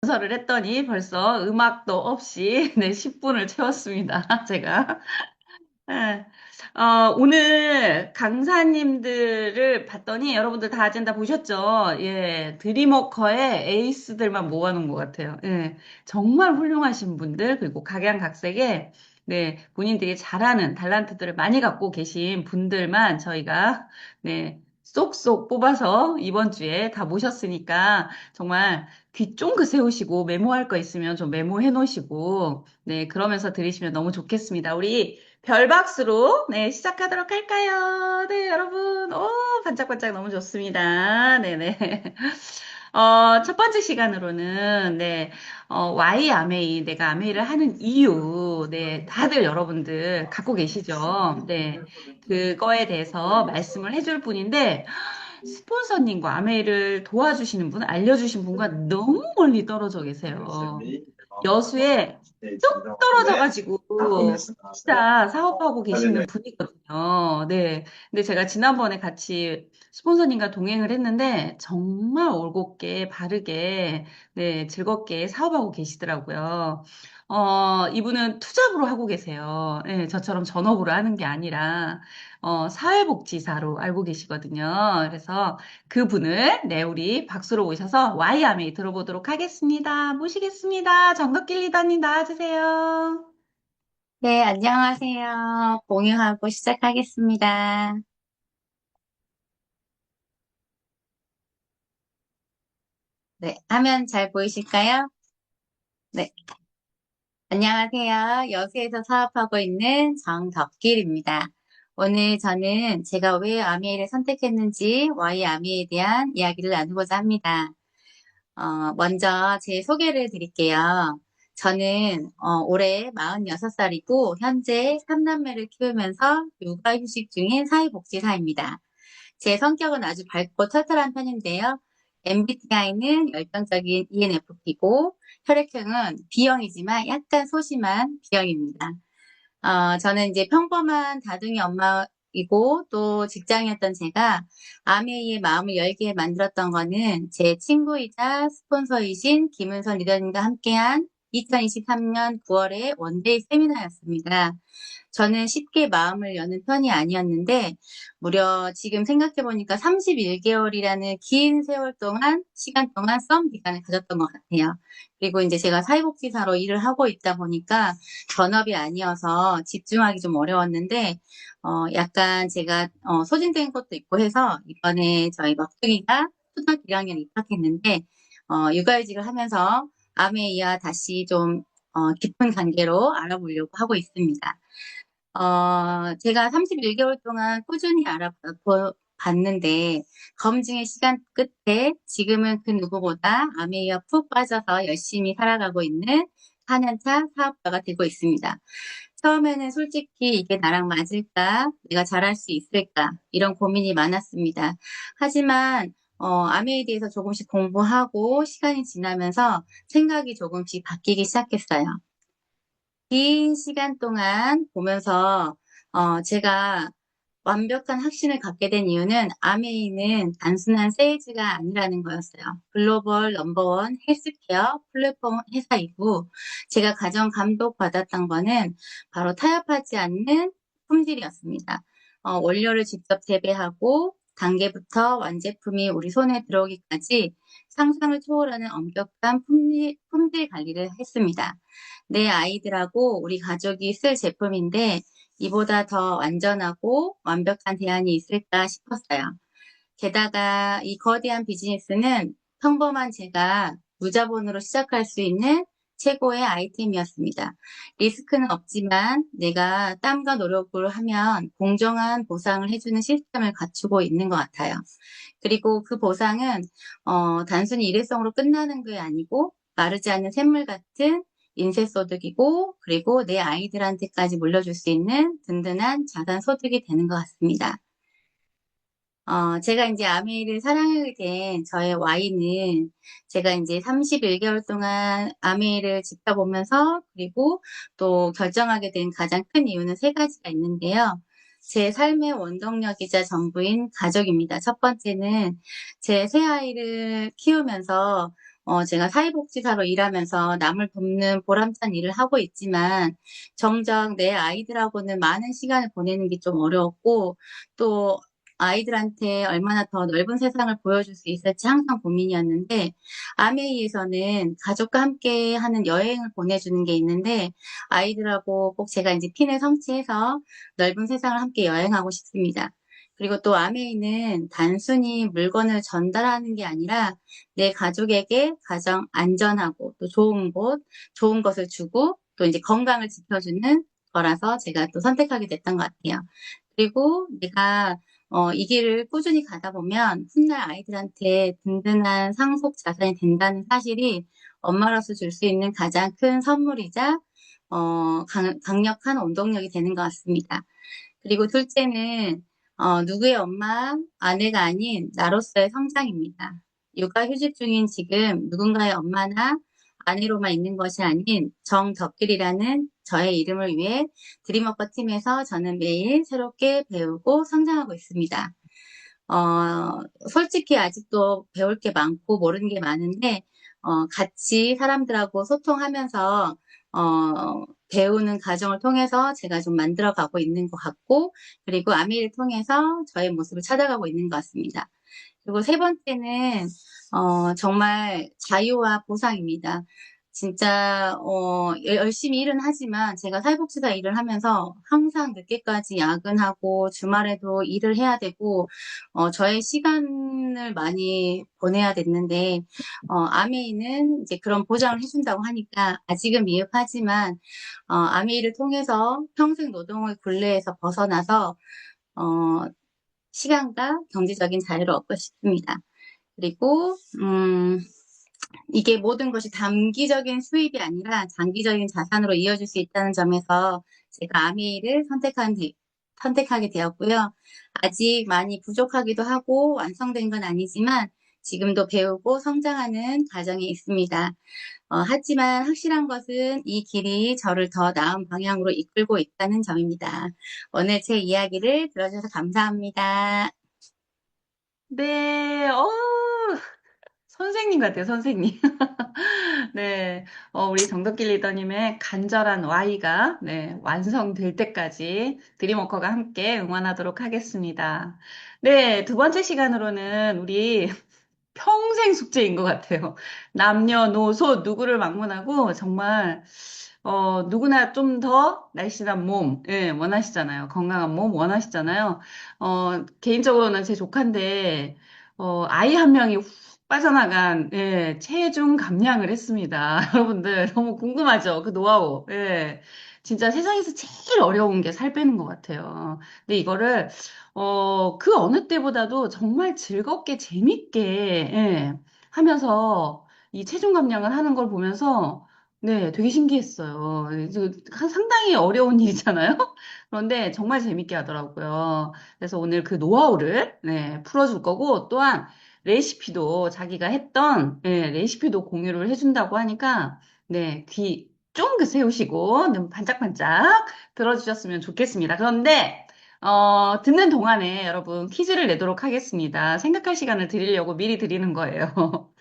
연설을 했더니 벌써 음악도 없이 네, 10분을 채웠습니다. 제가. 예. 오늘 강사님들을 봤더니 여러분들 다 아젠다 보셨죠? 예, 드림워커의 에이스들만 모아놓은 것 같아요. 예, 정말 훌륭하신 분들, 그리고 각양각색의 네, 본인들이 잘하는 달란트들을 많이 갖고 계신 분들만 저희가 네, 쏙쏙 뽑아서 이번 주에 다 모셨으니까 정말 귀 쫑긋 세우시고 메모할 거 있으면 좀 메모해 놓으시고 네, 그러면서 들으시면 너무 좋겠습니다. 우리 별박수로 네, 시작하도록 할까요? 네, 여러분. 오, 반짝반짝 너무 좋습니다. 네네. 첫 번째 시간으로는 네, Y 아메이, 내가 아메이를 하는 이유, 네, 다들 여러분들 갖고 계시죠? 네, 그거에 대해서 말씀을 해줄 분인데, 스폰서님과 아메이를 도와주시는 분, 알려주신 분과 너무 멀리 떨어져 계세요. 여수에 뚝 떨어져가지고 진짜 사업하고 계시는 분이거든요. 네. 근데 제가 지난번에 같이 스폰서님과 동행을 했는데 정말 올곧게 바르게 네, 즐겁게 사업하고 계시더라고요. 이분은 투잡으로 하고 계세요. 네, 저처럼 전업으로 하는 게 아니라 사회복지사로 알고 계시거든요. 그래서 그분을 네, 우리 박수로 모셔서 와이아메이 들어보도록 하겠습니다. 모시겠습니다. 정덕길 리더님 나와주세요. 네, 안녕하세요. 공유하고 시작하겠습니다. 네, 화면 잘 보이실까요? 네, 안녕하세요. 여수에서 사업하고 있는 정덕길입니다. 오늘 저는 제가 왜 아미에를 선택했는지 Y 아미에 대한 이야기를 나누고자 합니다. 먼저 제 소개를 드릴게요. 저는 올해 46살이고 현재 3남매를 키우면서 육아휴직 중인 사회복지사입니다. 제 성격은 아주 밝고 털털한 편인데요. MBTI는 열정적인 ENFP고 혈액형은 B형이지만 약간 소심한 B형입니다. 저는 이제 평범한 다둥이 엄마이고 또 직장이었던 제가 아메이의 마음을 열게 만들었던 거는 제 친구이자 스폰서이신 김은선 리더님과 함께한 2023년 9월의 원데이 세미나였습니다. 저는 쉽게 마음을 여는 편이 아니었는데, 무려 지금 생각해보니까 31개월이라는 긴 세월 동안, 시간 동안 썸 기간을 가졌던 것 같아요. 그리고 이제 제가 사회복지사로 일을 하고 있다 보니까 전업이 아니어서 집중하기 좀 어려웠는데, 약간 제가, 소진된 것도 있고 해서 이번에 저희 막둥이가 초등학교 1학년 입학했는데, 육아휴직을 하면서 아메이와 다시 좀, 깊은 관계로 알아보려고 하고 있습니다. 제가 31개월 동안 꾸준히 알아봤는데, 검증의 시간 끝에 지금은 그 누구보다 아메이와 푹 빠져서 열심히 살아가고 있는 4년차 사업가가 되고 있습니다. 처음에는 솔직히 이게 나랑 맞을까? 내가 잘할 수 있을까? 이런 고민이 많았습니다. 하지만, 아메이에 대해서 조금씩 공부하고 시간이 지나면서 생각이 조금씩 바뀌기 시작했어요. 긴 시간 동안 보면서 제가 완벽한 확신을 갖게 된 이유는 아메이는 단순한 세일즈가 아니라는 거였어요. 글로벌 넘버원 헬스케어 플랫폼 회사이고 제가 가장 감동받았던 거는 바로 타협하지 않는 품질이었습니다. 원료를 직접 재배하고 단계부터 완제품이 우리 손에 들어오기까지 상상을 초월하는 엄격한 품질 관리를 했습니다. 내 아이들하고 우리 가족이 쓸 제품인데 이보다 더 완전하고 완벽한 대안이 있을까 싶었어요. 게다가 이 거대한 비즈니스는 평범한 제가 무자본으로 시작할 수 있는 최고의 아이템이었습니다. 리스크는 없지만 내가 땀과 노력을 하면 공정한 보상을 해주는 시스템을 갖추고 있는 것 같아요. 그리고 그 보상은 단순히 일회성으로 끝나는 게 아니고 마르지 않는 샘물 같은 인쇄소득이고 그리고 내 아이들한테까지 물려줄 수 있는 든든한 자산 소득이 되는 것 같습니다. 제가 이제 아메이를 사랑하게 된 저의 Y는 제가 이제 31개월 동안 아메이를 지켜보면서 그리고 또 결정하게 된 가장 큰 이유는 세 가지가 있는데요. 제 삶의 원동력이자 전부인 가족입니다. 첫 번째는 제 새 아이를 키우면서 제가 사회복지사로 일하면서 남을 돕는 보람찬 일을 하고 있지만, 정작 내 아이들하고는 많은 시간을 보내는 게 좀 어려웠고, 또 아이들한테 얼마나 더 넓은 세상을 보여줄 수 있을지 항상 고민이었는데, 아메이에서는 가족과 함께 하는 여행을 보내주는 게 있는데, 아이들하고 꼭 제가 이제 핀을 성취해서 넓은 세상을 함께 여행하고 싶습니다. 그리고 또 아메이는 단순히 물건을 전달하는 게 아니라 내 가족에게 가장 안전하고 또 좋은 곳, 좋은 것을 주고 또 이제 건강을 지켜주는 거라서 제가 또 선택하게 됐던 것 같아요. 그리고 내가 이 길을 꾸준히 가다 보면 훗날 아이들한테 든든한 상속 자산이 된다는 사실이 엄마로서 줄 수 있는 가장 큰 선물이자 강력한 원동력이 되는 것 같습니다. 그리고 둘째는 누구의 엄마, 아내가 아닌 나로서의 성장입니다. 육아휴직 중인 지금 누군가의 엄마나 아내로만 있는 것이 아닌 정덕길이라는 저의 이름을 위해 드림워커 팀에서 저는 매일 새롭게 배우고 성장하고 있습니다. 솔직히 아직도 배울 게 많고 모르는 게 많은데, 같이 사람들하고 소통하면서, 배우는 과정을 통해서 제가 좀 만들어가고 있는 것 같고, 그리고 아미를 통해서 저의 모습을 찾아가고 있는 것 같습니다. 그리고 세 번째는, 정말 자유와 보상입니다. 진짜, 열심히 일은 하지만 제가 사회복지사 일을 하면서 항상 늦게까지 야근하고 주말에도 일을 해야 되고, 저의 시간을 많이 보내야 됐는데, 아메이는 이제 그런 보장을 해준다고 하니까 아직은 미흡하지만, 아메이를 통해서 평생 노동의 굴레에서 벗어나서, 어, 시간과 경제적인 자유를 얻고 싶습니다. 그리고, 이게 모든 것이 단기적인 수입이 아니라 장기적인 자산으로 이어질 수 있다는 점에서 제가 아미를 선택하게 되었고요. 아직 많이 부족하기도 하고 완성된 건 아니지만 지금도 배우고 성장하는 과정에 있습니다. 하지만 확실한 것은 이 길이 저를 더 나은 방향으로 이끌고 있다는 점입니다. 오늘 제 이야기를 들어주셔서 감사합니다. 네, 선생님 같아요, 선생님. 네, 우리 정덕길 리더님의 간절한 Y가, 네, 완성될 때까지 드림워커가 함께 응원하도록 하겠습니다. 네, 두 번째 시간으로는 우리 평생 숙제인 것 같아요. 남녀노소 누구를 막론하고 정말 누구나 좀 더 날씬한 몸 예, 원하시잖아요. 건강한 몸 원하시잖아요. 개인적으로는 제 조카인데 아이 한 명이 훅 빠져나간 예, 체중 감량을 했습니다. 여러분들 너무 궁금하죠? 그 노하우. 예. 진짜 세상에서 제일 어려운 게 살 빼는 것 같아요. 근데 이거를 그 어느 때보다도 정말 즐겁게, 재밌게, 예, 하면서 이 체중 감량을 하는 걸 보면서, 네, 되게 신기했어요. 상당히 어려운 일이잖아요? 그런데 정말 재밌게 하더라고요. 그래서 오늘 그 노하우를, 네, 풀어줄 거고, 또한 레시피도 자기가 했던, 예, 레시피도 공유를 해준다고 하니까, 네, 귀 쫑긋 세우시고, 눈 반짝반짝 들어주셨으면 좋겠습니다. 그런데, 듣는 동안에 여러분 퀴즈를 내도록 하겠습니다. 생각할 시간을 드리려고 미리 드리는 거예요.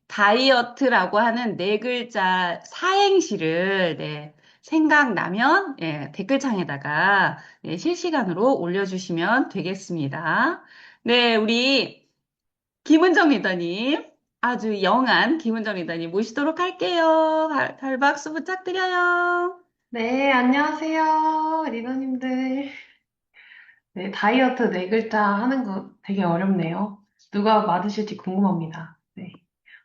다이어트라고 하는 네 글자 사행시를 네, 생각나면 예, 댓글창에다가 예, 실시간으로 올려주시면 되겠습니다. 네, 우리 김은정 리더님, 아주 영한 김은정 리더님 모시도록 할게요. 발박수 부탁드려요. 네, 안녕하세요, 리더님들. 네, 다이어트 네 글자 하는 거 되게 어렵네요. 누가 맞으실지 궁금합니다. 네,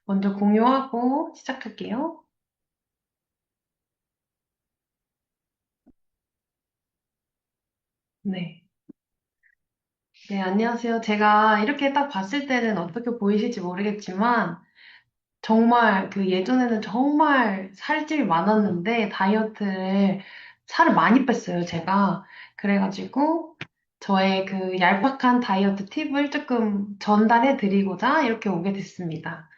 먼저 공유하고 시작할게요. 네. 네, 안녕하세요. 제가 이렇게 딱 봤을 때는 어떻게 보이실지 모르겠지만, 정말 그 예전에는 정말 살집이 많았는데 다이어트를 살을 많이 뺐어요, 제가. 그래가지고 저의 그 얄팍한 다이어트 팁을 조금 전달해 드리고자 이렇게 오게 됐습니다.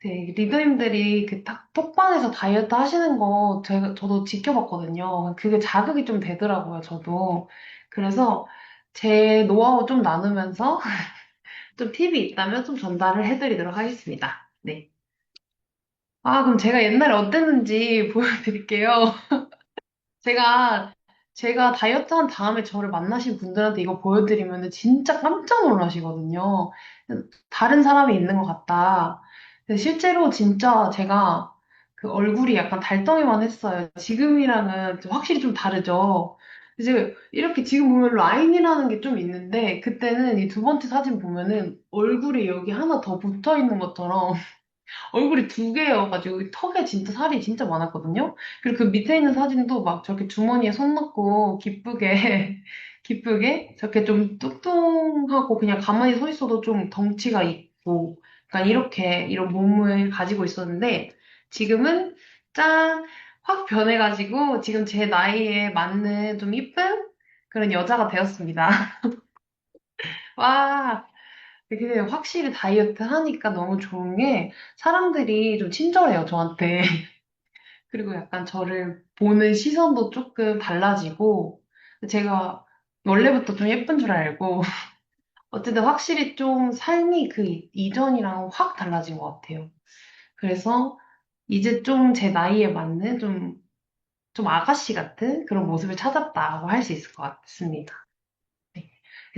네, 리더님들이 그 딱 톡방에서 다이어트 하시는 거 저도 지켜봤거든요. 그게 자극이 좀 되더라고요, 저도. 그래서 제 노하우 좀 나누면서 좀 팁이 있다면 좀 전달을 해드리도록 하겠습니다. 네. 아, 그럼 제가 옛날에 어땠는지 보여드릴게요. 제가, 제가 다이어트 한 다음에 저를 만나신 분들한테 이거 보여드리면 진짜 깜짝 놀라시거든요. 다른 사람이 있는 것 같다. 근데 실제로 진짜 제가 그 얼굴이 약간 달덩이만 했어요. 지금이랑은 확실히 좀 다르죠. 이제 이렇게 지금 보면 라인이라는 게 좀 있는데, 그때는 이 두 번째 사진 보면은 얼굴이 여기 하나 더 붙어 있는 것처럼 얼굴이 두 개여가지고 턱에 진짜 살이 진짜 많았거든요. 그리고 그 밑에 있는 사진도 막 저렇게 주머니에 손 넣고 기쁘게 기쁘게 저렇게 좀 뚱뚱하고 그냥 가만히 서 있어도 좀 덩치가 있고 그러니까 이렇게 이런 몸을 가지고 있었는데 지금은 짠! 확 변해가지고 지금 제 나이에 맞는 좀 이쁜 그런 여자가 되었습니다. 와! 근데 확실히 다이어트 하니까 너무 좋은 게 사람들이 좀 친절해요, 저한테. 그리고 약간 저를 보는 시선도 조금 달라지고 제가 원래부터 좀 예쁜 줄 알고 어쨌든 확실히 좀 삶이 그 이전이랑 확 달라진 것 같아요. 그래서 이제 좀 제 나이에 맞는 좀 아가씨 같은 그런 모습을 찾았다고 할 수 있을 것 같습니다. 네.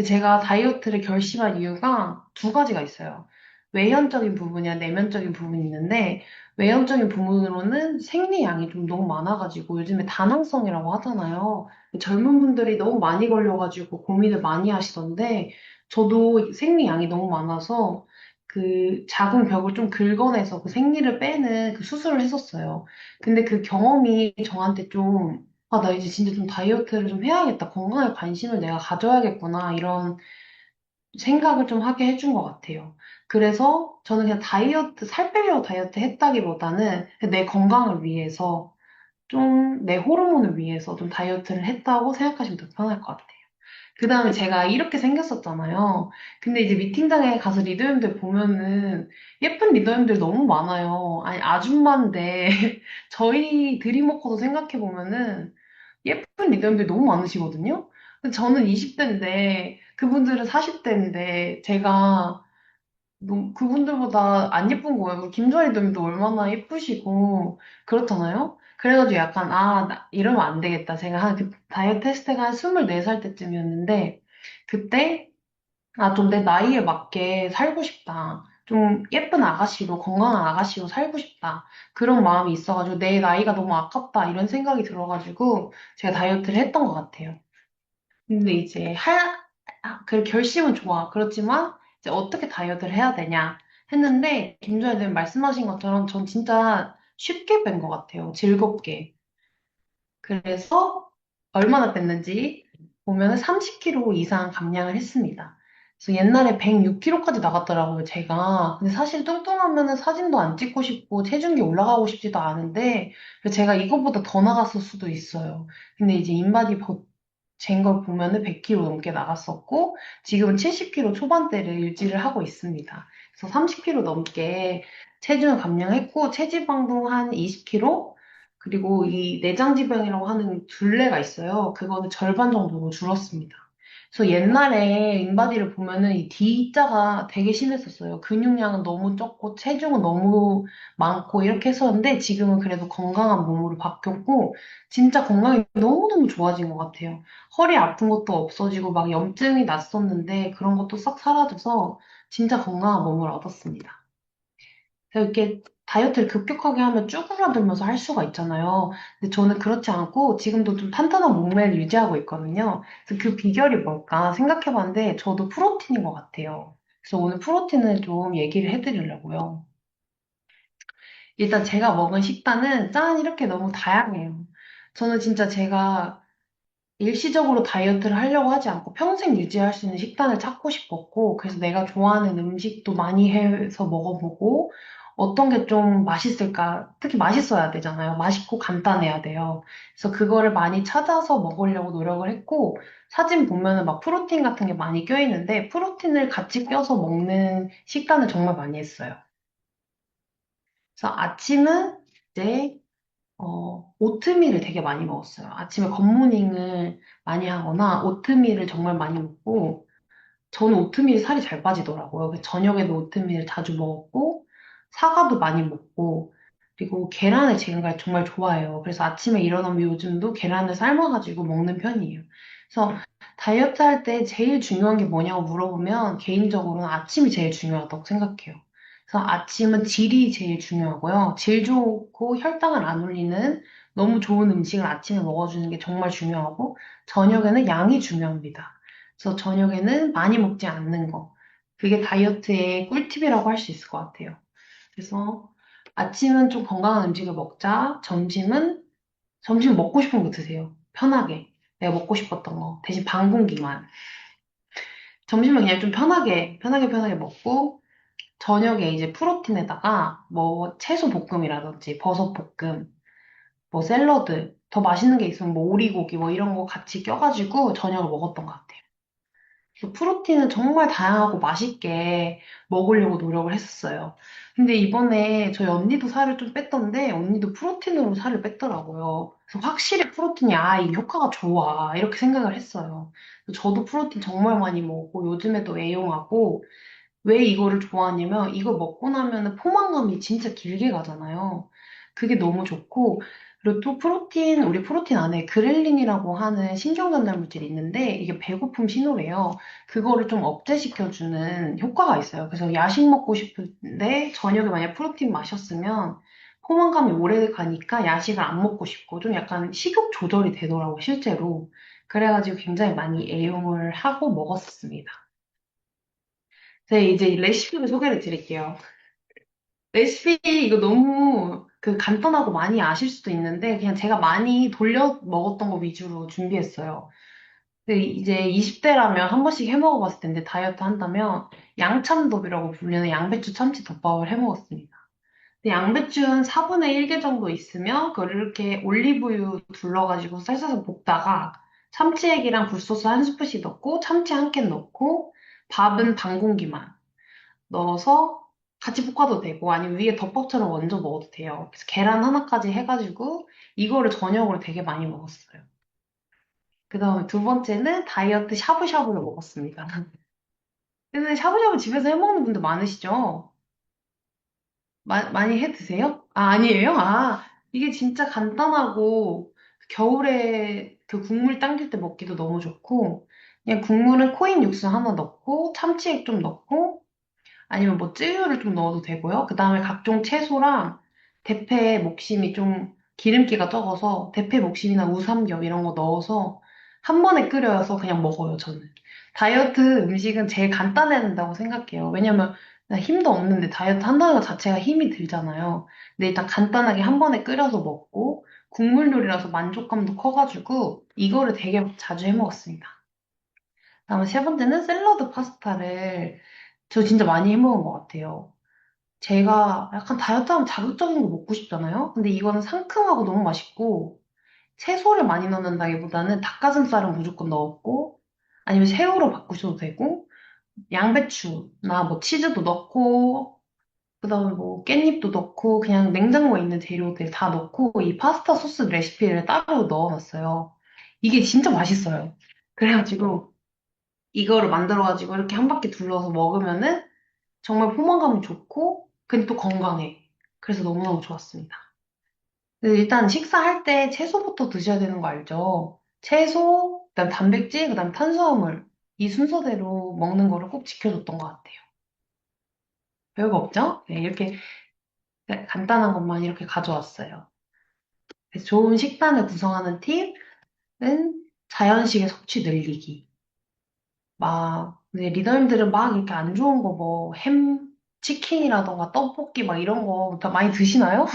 제가 다이어트를 결심한 이유가 두 가지가 있어요. 외현적인 부분이랑 내면적인 부분이 있는데, 외현적인 부분으로는 생리량이 좀 너무 많아가지고, 요즘에 다낭성이라고 하잖아요. 젊은 분들이 너무 많이 걸려가지고 고민을 많이 하시던데, 저도 생리량이 너무 많아서, 그 작은 벽을 좀 긁어내서 그 생리를 빼는 그 수술을 했었어요. 근데 그 경험이 저한테 좀 아, 나 이제 진짜 좀 다이어트를 좀 해야겠다. 건강에 관심을 내가 가져야겠구나. 이런 생각을 좀 하게 해준 것 같아요. 그래서 저는 그냥 다이어트, 살 빼려고 다이어트 했다기보다는 내 건강을 위해서 좀 내 호르몬을 위해서 좀 다이어트를 했다고 생각하시면 더 편할 것 같아요. 그 다음에 제가 이렇게 생겼었잖아요. 근데 이제 미팅장에 가서 리더님들 보면은 예쁜 리더님들 너무 많아요. 아니, 아줌마인데 저희 드림워커도 생각해보면은 예쁜 리더님들이 너무 많으시거든요. 근데 저는 20대인데 그분들은 40대인데 제가 그분들보다 안 예쁜 거예요. 김주아 리더님도 얼마나 예쁘시고 그렇잖아요. 그래가지고 약간 이러면 안 되겠다. 제가 그 다이어트 했을 때가 한 24살 때쯤이었는데 그때 좀 내 나이에 맞게 살고 싶다. 좀 예쁜 아가씨로 건강한 아가씨로 살고 싶다. 그런 마음이 있어가지고 내 나이가 너무 아깝다 이런 생각이 들어가지고 제가 다이어트를 했던 것 같아요. 근데 이제 그 결심은 좋아. 그렇지만 이제 어떻게 다이어트를 해야 되냐 했는데 김조연님 말씀하신 것처럼 전 진짜 쉽게 뺀 것 같아요. 즐겁게. 그래서 얼마나 뺐는지 보면은 30kg 이상 감량을 했습니다. 그래서 옛날에 106kg까지 나갔더라고요, 제가. 근데 사실 뚱뚱하면은 사진도 안 찍고 싶고 체중계 올라가고 싶지도 않은데 제가 이거보다 더 나갔을 수도 있어요. 근데 이제 인바디 잰 걸 보면은 100kg 넘게 나갔었고 지금은 70kg 초반대를 유지를 하고 있습니다. 그래서 30kg 넘게 체중을 감량했고 체지방도 한 20kg 그리고 이 내장지방이라고 하는 둘레가 있어요. 그거는 절반 정도로 줄었습니다. 그래서 옛날에 인바디를 보면은 이 D자가 되게 심했었어요. 근육량은 너무 적고 체중은 너무 많고 이렇게 했었는데 지금은 그래도 건강한 몸으로 바뀌었고 진짜 건강이 너무너무 좋아진 것 같아요. 허리 아픈 것도 없어지고 막 염증이 났었는데 그런 것도 싹 사라져서 진짜 건강한 몸을 얻었습니다. 그래서 이렇게 다이어트를 급격하게 하면 쭈그라들면서 할 수가 있잖아요. 근데 저는 그렇지 않고 지금도 좀 탄탄한 몸매를 유지하고 있거든요. 그래서 그 비결이 뭘까 생각해봤는데 저도 프로틴인 것 같아요. 그래서 오늘 프로틴을 좀 얘기를 해드리려고요. 일단 제가 먹은 식단은 짠 이렇게 너무 다양해요. 저는 진짜 제가 일시적으로 다이어트를 하려고 하지 않고 평생 유지할 수 있는 식단을 찾고 싶었고, 그래서 내가 좋아하는 음식도 많이 해서 먹어보고, 어떤 게 좀 맛있을까? 특히 맛있어야 되잖아요. 맛있고 간단해야 돼요. 그래서 그거를 많이 찾아서 먹으려고 노력을 했고, 사진 보면은 막 프로틴 같은 게 많이 껴있는데, 프로틴을 같이 껴서 먹는 식단을 정말 많이 했어요. 그래서 아침은 이제 오트밀을 되게 많이 먹었어요. 아침에 굿모닝을 많이 하거나 오트밀을 정말 많이 먹고, 저는 오트밀이 살이 잘 빠지더라고요. 그래서 저녁에도 오트밀을 자주 먹었고, 사과도 많이 먹고, 그리고 계란을 제가 정말 좋아해요. 그래서 아침에 일어나면 요즘도 계란을 삶아가지고 먹는 편이에요. 그래서 다이어트 할 때 제일 중요한 게 뭐냐고 물어보면 개인적으로는 아침이 제일 중요하다고 생각해요. 그래서 아침은 질이 제일 중요하고요. 질 좋고 혈당을 안 올리는 너무 좋은 음식을 아침에 먹어주는 게 정말 중요하고 저녁에는 양이 중요합니다. 그래서 저녁에는 많이 먹지 않는 거. 그게 다이어트의 꿀팁이라고 할 수 있을 것 같아요. 그래서 아침은 좀 건강한 음식을 먹자. 점심 먹고 싶은 거 드세요. 편하게. 내가 먹고 싶었던 거. 대신 반 공기만. 점심은 그냥 좀 편하게 먹고, 저녁에 이제 프로틴에다가 뭐 채소 볶음이라든지 버섯 볶음, 뭐 샐러드, 더 맛있는 게 있으면 뭐 오리고기 뭐 이런 거 같이 껴가지고 저녁을 먹었던 것 같아요. 그래서 프로틴은 정말 다양하고 맛있게 먹으려고 노력을 했었어요. 근데 이번에 저희 언니도 살을 좀 뺐던데, 언니도 프로틴으로 살을 뺐더라고요. 그래서 확실히 프로틴이, 이 효과가 좋아. 이렇게 생각을 했어요. 그래서 저도 프로틴 정말 많이 먹고, 요즘에도 애용하고, 왜 이거를 좋아하냐면 이거 먹고 나면은 포만감이 진짜 길게 가잖아요. 그게 너무 좋고 그리고 또 우리 프로틴 안에 그렐린이라고 하는 신경 전달 물질이 있는데 이게 배고픔 신호래요. 그거를 좀 억제시켜주는 효과가 있어요. 그래서 야식 먹고 싶은데 저녁에 만약 프로틴 마셨으면 포만감이 오래 가니까 야식을 안 먹고 싶고 좀 약간 식욕 조절이 되더라고요, 실제로. 그래가지고 굉장히 많이 애용을 하고 먹었습니다. 네, 이제 레시피를 소개를 드릴게요. 레시피 이거 너무 간단하고 많이 아실 수도 있는데 그냥 제가 많이 돌려 먹었던 거 위주로 준비했어요. 근데 이제 20대라면 한 번씩 해 먹어봤을 텐데 다이어트 한다면 양참덮이라고 불리는 양배추 참치 덮밥을 해 먹었습니다. 근데 양배추는 4분의 1개 정도 있으면 그걸 이렇게 올리브유 둘러가지고 쌀쌀 볶다가 참치액이랑 굴소스 한 스푼씩 넣고 참치 한 캔 넣고 밥은 반 공기만 넣어서 같이 볶아도 되고 아니면 위에 덮밥처럼 얹어 먹어도 돼요. 그래서 계란 하나까지 해가지고 이거를 저녁으로 되게 많이 먹었어요. 그 다음에 두 번째는 다이어트 샤브샤브를 먹었습니다. 근데 샤브샤브 집에서 해 먹는 분들 많으시죠? 많이 해 드세요? 아니에요? 이게 진짜 간단하고 겨울에 그 국물 당길 때 먹기도 너무 좋고 그냥 국물은 코인 육수 하나 넣고 참치액 좀 넣고 아니면 뭐 쯔유를 좀 넣어도 되고요. 그 다음에 각종 채소랑 대패 목심이 좀 기름기가 적어서 대패 목심이나 우삼겹 이런 거 넣어서 한 번에 끓여서 그냥 먹어요, 저는. 다이어트 음식은 제일 간단해야 된다고 생각해요. 왜냐면 나 힘도 없는데 다이어트 한다는 것 자체가 힘이 들잖아요. 근데 일단 간단하게 한 번에 끓여서 먹고 국물 요리라서 만족감도 커가지고 이거를 되게 자주 해 먹었습니다. 다음에 세 번째는 샐러드 파스타를 저 진짜 많이 해 먹은 것 같아요. 제가 약간 다이어트 하면 자극적인 거 먹고 싶잖아요? 근데 이거는 상큼하고 너무 맛있고, 채소를 많이 넣는다기보다는 닭가슴살은 무조건 넣었고, 아니면 새우로 바꾸셔도 되고, 양배추나 뭐 치즈도 넣고, 그 다음에 뭐 깻잎도 넣고, 그냥 냉장고에 있는 재료들 다 넣고, 이 파스타 소스 레시피를 따로 넣어놨어요. 이게 진짜 맛있어요. 그래가지고, 이거를 만들어가지고 이렇게 한 바퀴 둘러서 먹으면은 정말 포만감이 좋고, 근데 또 건강해. 그래서 너무너무 좋았습니다. 근데 일단 식사할 때 채소부터 드셔야 되는 거 알죠? 채소, 그다음 단백질, 그다음 탄수화물. 이 순서대로 먹는 거를 꼭 지켜줬던 것 같아요. 별거 없죠? 네, 이렇게 간단한 것만 이렇게 가져왔어요. 그래서 좋은 식단을 구성하는 팁은 자연식의 섭취 늘리기. 근데 리더님들은 막 이렇게 안 좋은 거 뭐, 치킨이라던가 떡볶이 막 이런 거 다 많이 드시나요?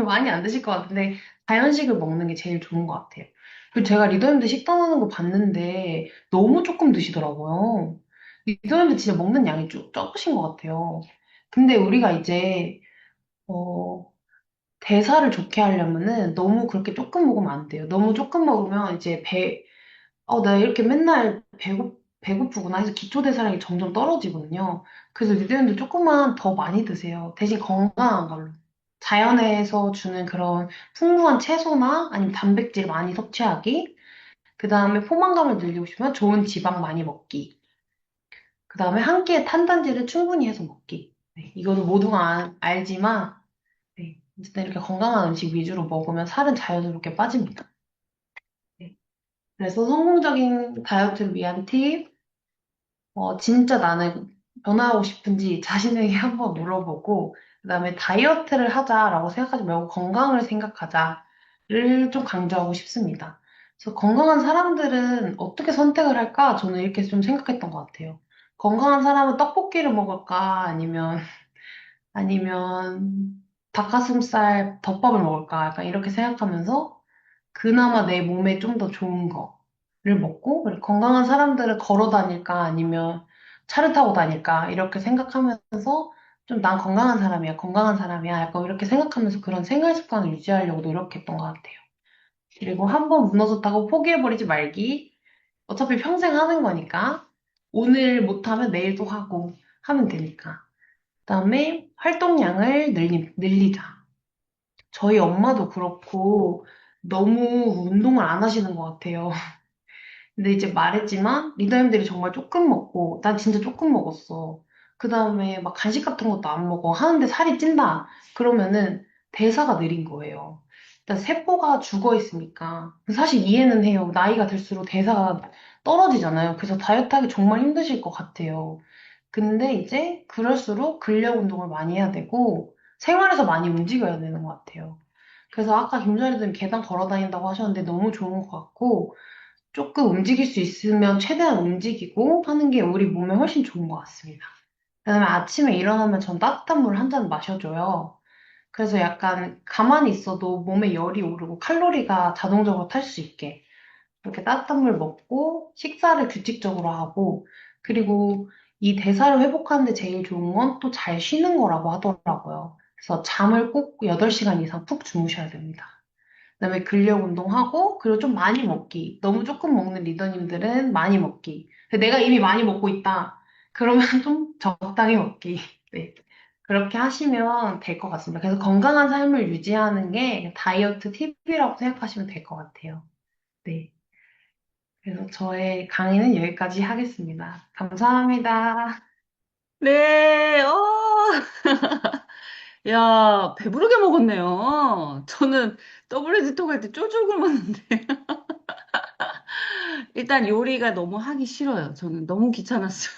많이 안 드실 것 같은데, 자연식을 먹는 게 제일 좋은 것 같아요. 그리고 제가 리더님들 식단하는 거 봤는데, 너무 조금 드시더라고요. 리더님들 진짜 먹는 양이 적으신 것 같아요. 근데 우리가 이제, 어, 대사를 좋게 하려면은 너무 그렇게 조금 먹으면 안 돼요. 너무 조금 먹으면 이제 나 이렇게 맨날 배고프구나 해서 기초대사량이 점점 떨어지거든요. 그래서 리더님들 조금만 더 많이 드세요. 대신 건강한 걸로. 자연에서 주는 그런 풍부한 채소나 아니면 단백질 많이 섭취하기. 그 다음에 포만감을 늘리고 싶으면 좋은 지방 많이 먹기. 그 다음에 한 끼에 탄단지를 충분히 해서 먹기. 네, 이거는 모두가 알지만, 네. 어쨌든 이렇게 건강한 음식 위주로 먹으면 살은 자연스럽게 빠집니다. 네. 그래서 성공적인 다이어트를 위한 팁, 진짜 나는 변화하고 싶은지 자신에게 한번 물어보고, 그다음에 다이어트를 하자라고 생각하지 말고 건강을 생각하자를 좀 강조하고 싶습니다. 그래서 건강한 사람들은 어떻게 선택을 할까? 저는 이렇게 좀 생각했던 것 같아요. 건강한 사람은 떡볶이를 먹을까? 아니면 닭가슴살 덮밥을 먹을까? 약간 이렇게 생각하면서 그나마 내 몸에 좀 더 좋은 거를 먹고, 그리고 건강한 사람들은 걸어 다닐까? 아니면 차를 타고 다닐까? 이렇게 생각하면서 좀 난 건강한 사람이야, 건강한 사람이야. 약간 이렇게 생각하면서 그런 생활 습관을 유지하려고 노력했던 것 같아요. 그리고 한 번 무너졌다고 포기해버리지 말기. 어차피 평생 하는 거니까. 오늘 못하면 내일 또 하고 하면 되니까. 그다음에 활동량을 늘리자. 저희 엄마도 그렇고 너무 운동을 안 하시는 것 같아요. 근데 이제 말했지만 리더님들이 정말 조금 먹고 난 진짜 조금 먹었어. 그다음에 막 간식 같은 것도 안 먹어. 하는데 살이 찐다. 그러면은 대사가 느린 거예요. 일단 세포가 죽어 있으니까. 사실 이해는 해요. 나이가 들수록 대사가 떨어지잖아요. 그래서 다이어트 하기 정말 힘드실 것 같아요. 근데 이제 그럴수록 근력 운동을 많이 해야 되고 생활에서 많이 움직여야 되는 것 같아요. 그래서 아까 김자리님 계단 걸어 다닌다고 하셨는데 너무 좋은 것 같고 조금 움직일 수 있으면 최대한 움직이고 하는 게 우리 몸에 훨씬 좋은 것 같습니다. 그다음에 아침에 일어나면 전 따뜻한 물 한 잔 마셔줘요. 그래서 약간 가만히 있어도 몸에 열이 오르고 칼로리가 자동적으로 탈 수 있게 이렇게 따뜻한 물 먹고 식사를 규칙적으로 하고 그리고 이 대사를 회복하는데 제일 좋은 건 또 잘 쉬는 거라고 하더라고요. 그래서 잠을 꼭 8시간 이상 푹 주무셔야 됩니다. 그다음에 근력 운동하고 그리고 좀 많이 먹기. 너무 조금 먹는 리더님들은 많이 먹기. 근데 내가 이미 많이 먹고 있다. 그러면 좀 적당히 먹기. 네. 그렇게 하시면 될 것 같습니다. 그래서 건강한 삶을 유지하는 게 다이어트 팁이라고 생각하시면 될 것 같아요. 네. 그래서 저의 강의는 여기까지 하겠습니다. 감사합니다. 네, 야, 배부르게 먹었네요. 저는 WD 톡 할 때 쫄쫄 굶었는데. 일단 요리가 너무 하기 싫어요. 저는 너무 귀찮았어요.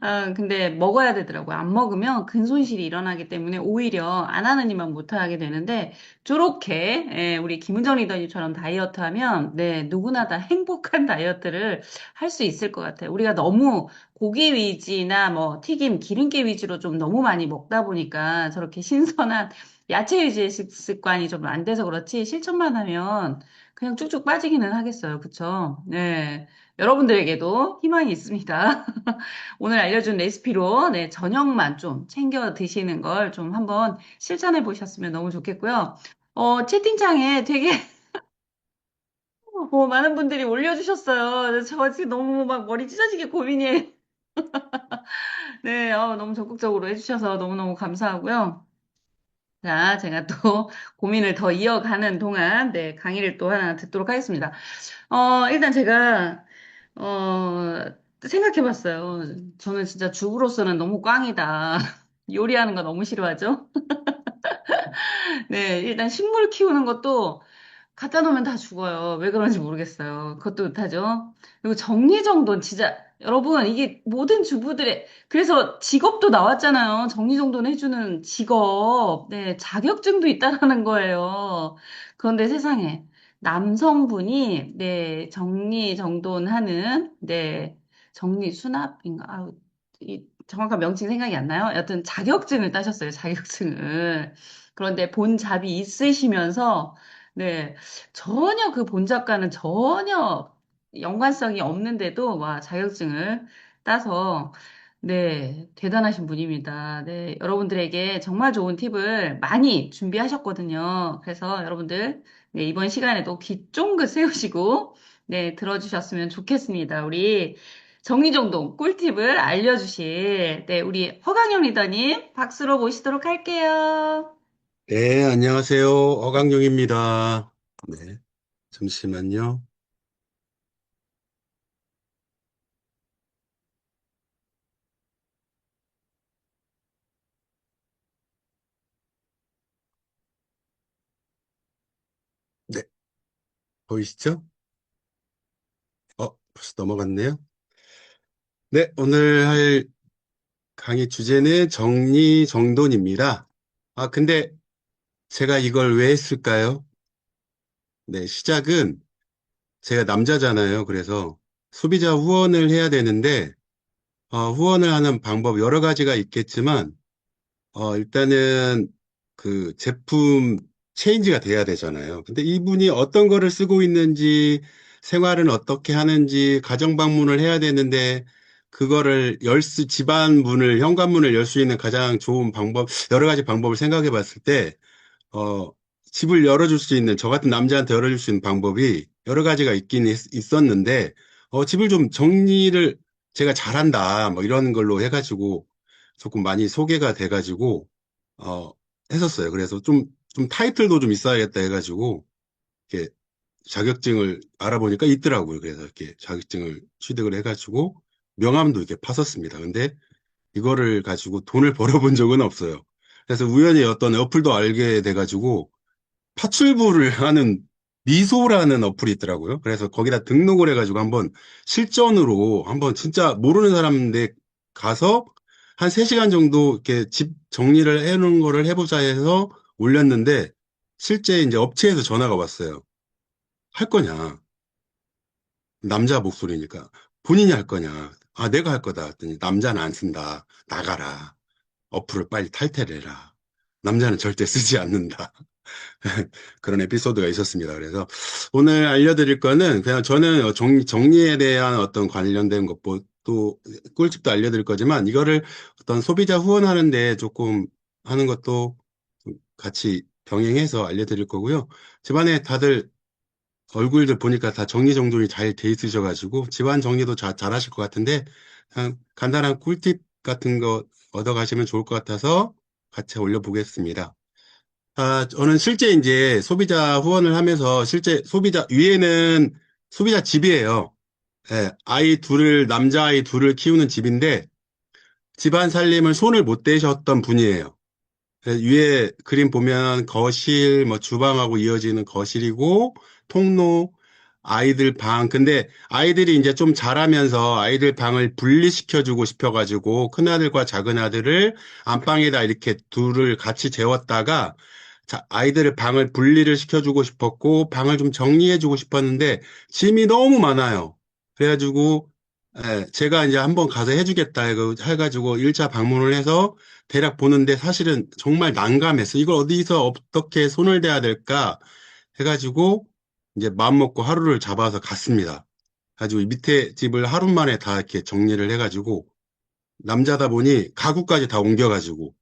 아, 근데 먹어야 되더라고요. 안 먹으면 근손실이 일어나기 때문에 오히려 안 하는 일만 못하게 되는데, 저렇게, 우리 김은정 리더님처럼 다이어트 하면, 네, 누구나 다 행복한 다이어트를 할 수 있을 것 같아요. 우리가 너무 고기 위주나 뭐 튀김, 기름기 위주로 좀 너무 많이 먹다 보니까 저렇게 신선한 야채 위주의 습관이 좀 안 돼서 그렇지, 실천만 하면 그냥 쭉쭉 빠지기는 하겠어요. 그쵸? 네. 여러분들에게도 희망이 있습니다. 오늘 알려준 레시피로 네, 저녁만 좀 챙겨 드시는 걸 좀 한번 실천해 보셨으면 너무 좋겠고요. 채팅창에 되게 많은 분들이 올려주셨어요. 그래서 저 지금 너무 막 머리 찢어지게 고민이에요. 네, 너무 적극적으로 해주셔서 너무너무 감사하고요. 자, 제가 또 고민을 더 이어가는 동안 네, 강의를 또 하나 듣도록 하겠습니다. 일단 제가 생각해 봤어요. 저는 진짜 주부로서는 너무 꽝이다. 요리하는 거 너무 싫어하죠? 네, 일단 식물 키우는 것도 갖다 놓으면 다 죽어요. 왜 그런지 모르겠어요. 그것도 못하죠. 그리고 정리정돈, 진짜, 여러분, 이게 모든 주부들의, 그래서 직업도 나왔잖아요. 정리정돈 해주는 직업. 네, 자격증도 있다라는 거예요. 그런데 세상에, 남성분이, 네, 정리정돈하는, 네, 정리수납인가, 이 정확한 명칭 생각이 안 나요. 여튼 자격증을 따셨어요, 자격증을. 그런데 본잡이 있으시면서, 네, 전혀 그 본작과는 전혀 연관성이 없는데도 와 자격증을 따서 네 대단하신 분입니다. 네 여러분들에게 정말 좋은 팁을 많이 준비하셨거든요. 그래서 여러분들 네, 이번 시간에도 귀 쫑긋 세우시고 네 들어주셨으면 좋겠습니다. 우리 정리정돈 꿀팁을 알려주실 네 우리 허강영 리더님 박수로 모시도록 할게요. 네, 안녕하세요. 어강용입니다. 네, 잠시만요. 보이시죠? 벌써 넘어갔네요. 네, 오늘 할 강의 주제는 정리정돈입니다. 근데 제가 이걸 왜 했을까요? 네, 시작은 제가 남자잖아요. 그래서 소비자 후원을 해야 되는데, 후원을 하는 방법 여러 가지가 있겠지만, 일단은 그 제품 체인지가 돼야 되잖아요. 근데 이분이 어떤 거를 쓰고 있는지, 생활은 어떻게 하는지, 가정 방문을 해야 되는데, 그거를 집안 문을, 현관문을 열 수 있는 가장 좋은 방법, 여러 가지 방법을 생각해 봤을 때, 어, 집을 열어줄 수 있는, 저 같은 남자한테 열어줄 수 있는 방법이 여러 가지가 있긴 있었는데, 집을 좀 정리를 제가 잘한다, 뭐 이런 걸로 해가지고 조금 많이 소개가 돼가지고, 어, 했었어요. 그래서 좀 타이틀도 좀 있어야겠다 해가지고, 이렇게 자격증을 알아보니까 있더라고요. 그래서 이렇게 자격증을 취득을 해가지고, 명함도 이렇게 팠었습니다. 근데 이거를 가지고 돈을 벌어본 적은 없어요. 그래서 우연히 어떤 어플도 알게 돼가지고, 파출부를 하는 미소라는 어플이 있더라고요. 그래서 거기다 등록을 해가지고 한번 실전으로 한번 진짜 모르는 사람인데 가서 한 3시간 정도 이렇게 집 정리를 해놓은 거를 해보자 해서 올렸는데 실제 이제 업체에서 전화가 왔어요. 할 거냐? 남자 목소리니까 본인이 할 거냐? 내가 할 거다 했더니 남자는 안 쓴다. 나가라. 어플을 빨리 탈퇴를 해라. 남자는 절대 쓰지 않는다. 그런 에피소드가 있었습니다. 그래서 오늘 알려드릴 거는 그냥 저는 정리에 대한 어떤 관련된 것도 또 꿀팁도 알려드릴 거지만 이거를 어떤 소비자 후원하는데 조금 하는 것도 좀 같이 병행해서 알려드릴 거고요. 집안에 다들 얼굴들 보니까 다 정리정돈이 잘 돼 있으셔가지고 집안 정리도 잘하실 것 같은데 그냥 간단한 꿀팁 같은 거 얻어가시면 좋을 것 같아서 같이 올려보겠습니다. 저는 실제 이제 소비자 후원을 하면서 실제 위에는 소비자 집이에요. 예, 남자아이 둘을 키우는 집인데 집안 살림을 손을 못 대셨던 분이에요. 위에 그림 보면 거실, 뭐 주방하고 이어지는 거실이고 통로, 아이들 방. 근데 아이들이 이제 좀 자라면서 아이들 방을 분리시켜주고 싶어가지고 큰아들과 작은아들을 안방에다 이렇게 둘을 같이 재웠다가 아이들의 방을 분리를 시켜주고 싶었고 방을 좀 정리해주고 싶었는데 짐이 너무 많아요. 그래가지고 제가 이제 한번 가서 해주겠다 해가지고 1차 방문을 해서 대략 보는데 사실은 정말 난감했어. 이걸 어디서 어떻게 손을 대야 될까 해가지고 이제 마음먹고 하루를 잡아서 갔습니다. 가지고 밑에 집을 하루 만에 다 이렇게 정리를 해가지고 남자다 보니 가구까지 다 옮겨가지고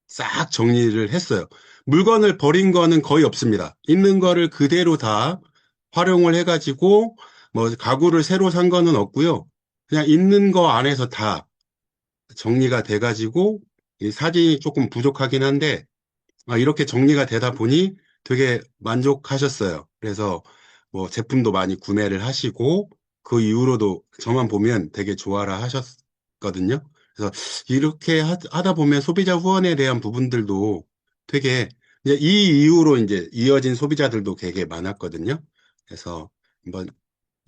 싹 정리를 했어요. 물건을 버린 거는 거의 없습니다. 있는 거를 그대로 다 활용을 해가지고 뭐 가구를 새로 산 거는 없고요. 그냥 있는 거 안에서 다 정리가 돼가지고 이 사진이 조금 부족하긴 한데 이렇게 정리가 되다 보니 되게 만족하셨어요. 그래서 뭐 제품도 많이 구매를 하시고 그 이후로도 저만 보면 되게 좋아라 하셨거든요. 그래서 이렇게 하다 보면 소비자 후원에 대한 부분들도 되게 이제 이 이후로 이제 이어진 소비자들도 되게 많았거든요. 그래서 한번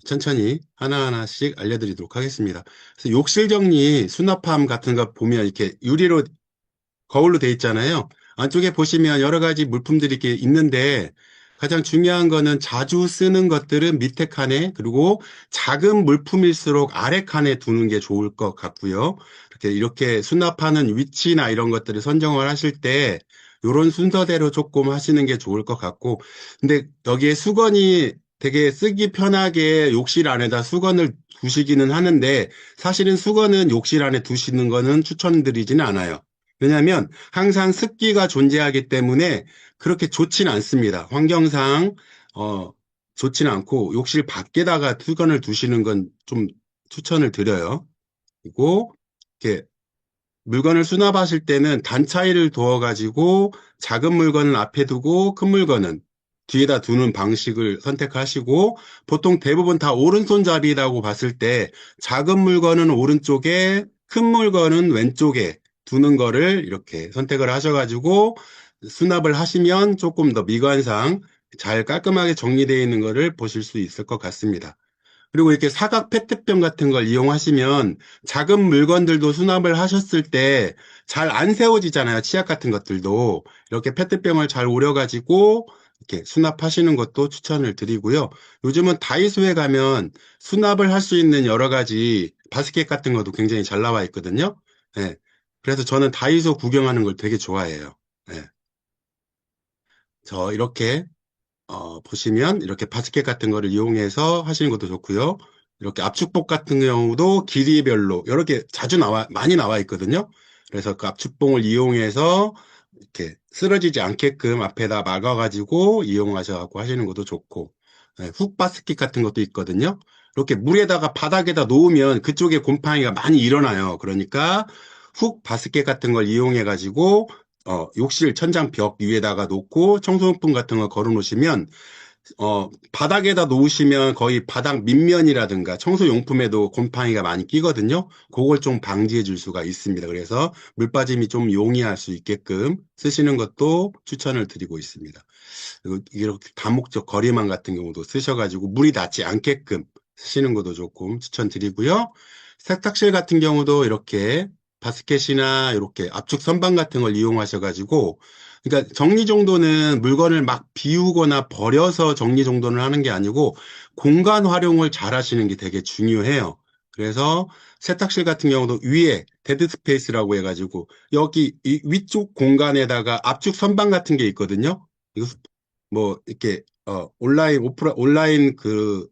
천천히 하나하나씩 알려드리도록 하겠습니다. 그래서 욕실 정리, 수납함 같은 거 보면 이렇게 유리로 거울로 돼 있잖아요. 안쪽에 보시면 여러 가지 물품들이 이렇게 있는데 가장 중요한 거는 자주 쓰는 것들은 밑에 칸에 그리고 작은 물품일수록 아래 칸에 두는 게 좋을 것 같고요. 이렇게 수납하는 위치나 이런 것들을 선정을 하실 때 이런 순서대로 조금 하시는 게 좋을 것 같고 근데 여기에 수건이 되게 쓰기 편하게 욕실 안에다 수건을 두시기는 하는데 사실은 수건은 욕실 안에 두시는 거는 추천드리지는 않아요. 왜냐하면 항상 습기가 존재하기 때문에 그렇게 좋지는 않습니다. 환경상 좋지는 않고 욕실 밖에다가 수건을 두시는 건 좀 추천을 드려요. 그리고 이렇게 물건을 수납하실 때는 단차이를 두어가지고 작은 물건은 앞에 두고 큰 물건은 뒤에다 두는 방식을 선택하시고 보통 대부분 다 오른손잡이라고 봤을 때 작은 물건은 오른쪽에 큰 물건은 왼쪽에 두는 거를 이렇게 선택을 하셔가지고 수납을 하시면 조금 더 미관상 잘 깔끔하게 정리되어 있는 거를 보실 수 있을 것 같습니다. 그리고 이렇게 사각 페트병 같은 걸 이용하시면 작은 물건들도 수납을 하셨을 때 잘 안 세워지잖아요. 치약 같은 것들도. 이렇게 페트병을 잘 오려가지고 이렇게 수납하시는 것도 추천을 드리고요. 요즘은 다이소에 가면 수납을 할 수 있는 여러 가지 바스켓 같은 것도 굉장히 잘 나와 있거든요. 예. 그래서 저는 다이소 구경하는 걸 되게 좋아해요. 예. 저 이렇게 보시면 이렇게 바스켓 같은 거를 이용해서 하시는 것도 좋고요. 이렇게 압축복 같은 경우도 길이별로 이렇게 많이 나와 있거든요. 그래서 그 압축봉을 이용해서 이렇게 쓰러지지 않게끔 앞에다 막아가지고 이용하셔서 하시는 것도 좋고, 네, 훅 바스켓 같은 것도 있거든요. 이렇게 물에다가 바닥에다 놓으면 그쪽에 곰팡이가 많이 일어나요. 그러니까 훅 바스켓 같은 걸 이용해가지고 욕실 천장 벽 위에다가 놓고 청소용품 같은 거 걸어 놓으시면 바닥에다 놓으시면 거의 바닥 밑면이라든가 청소용품에도 곰팡이가 많이 끼거든요. 그걸 좀 방지해 줄 수가 있습니다. 그래서 물빠짐이 좀 용이할 수 있게끔 쓰시는 것도 추천을 드리고 있습니다. 그리고 이렇게 다목적 거리망 같은 경우도 쓰셔가지고 물이 닿지 않게끔 쓰시는 것도 조금 추천드리고요. 세탁실 같은 경우도 이렇게 바스켓이나 이렇게 압축 선반 같은 걸 이용하셔가지고, 그러니까 정리 정도는 물건을 막 비우거나 버려서 정리 정도는 하는 게 아니고 공간 활용을 잘 하시는 게 되게 중요해요. 그래서 세탁실 같은 경우도 위에 데드 스페이스라고 해가지고 여기 이 위쪽 공간에다가 압축 선반 같은 게 있거든요. 이거 뭐 이렇게 온라인 그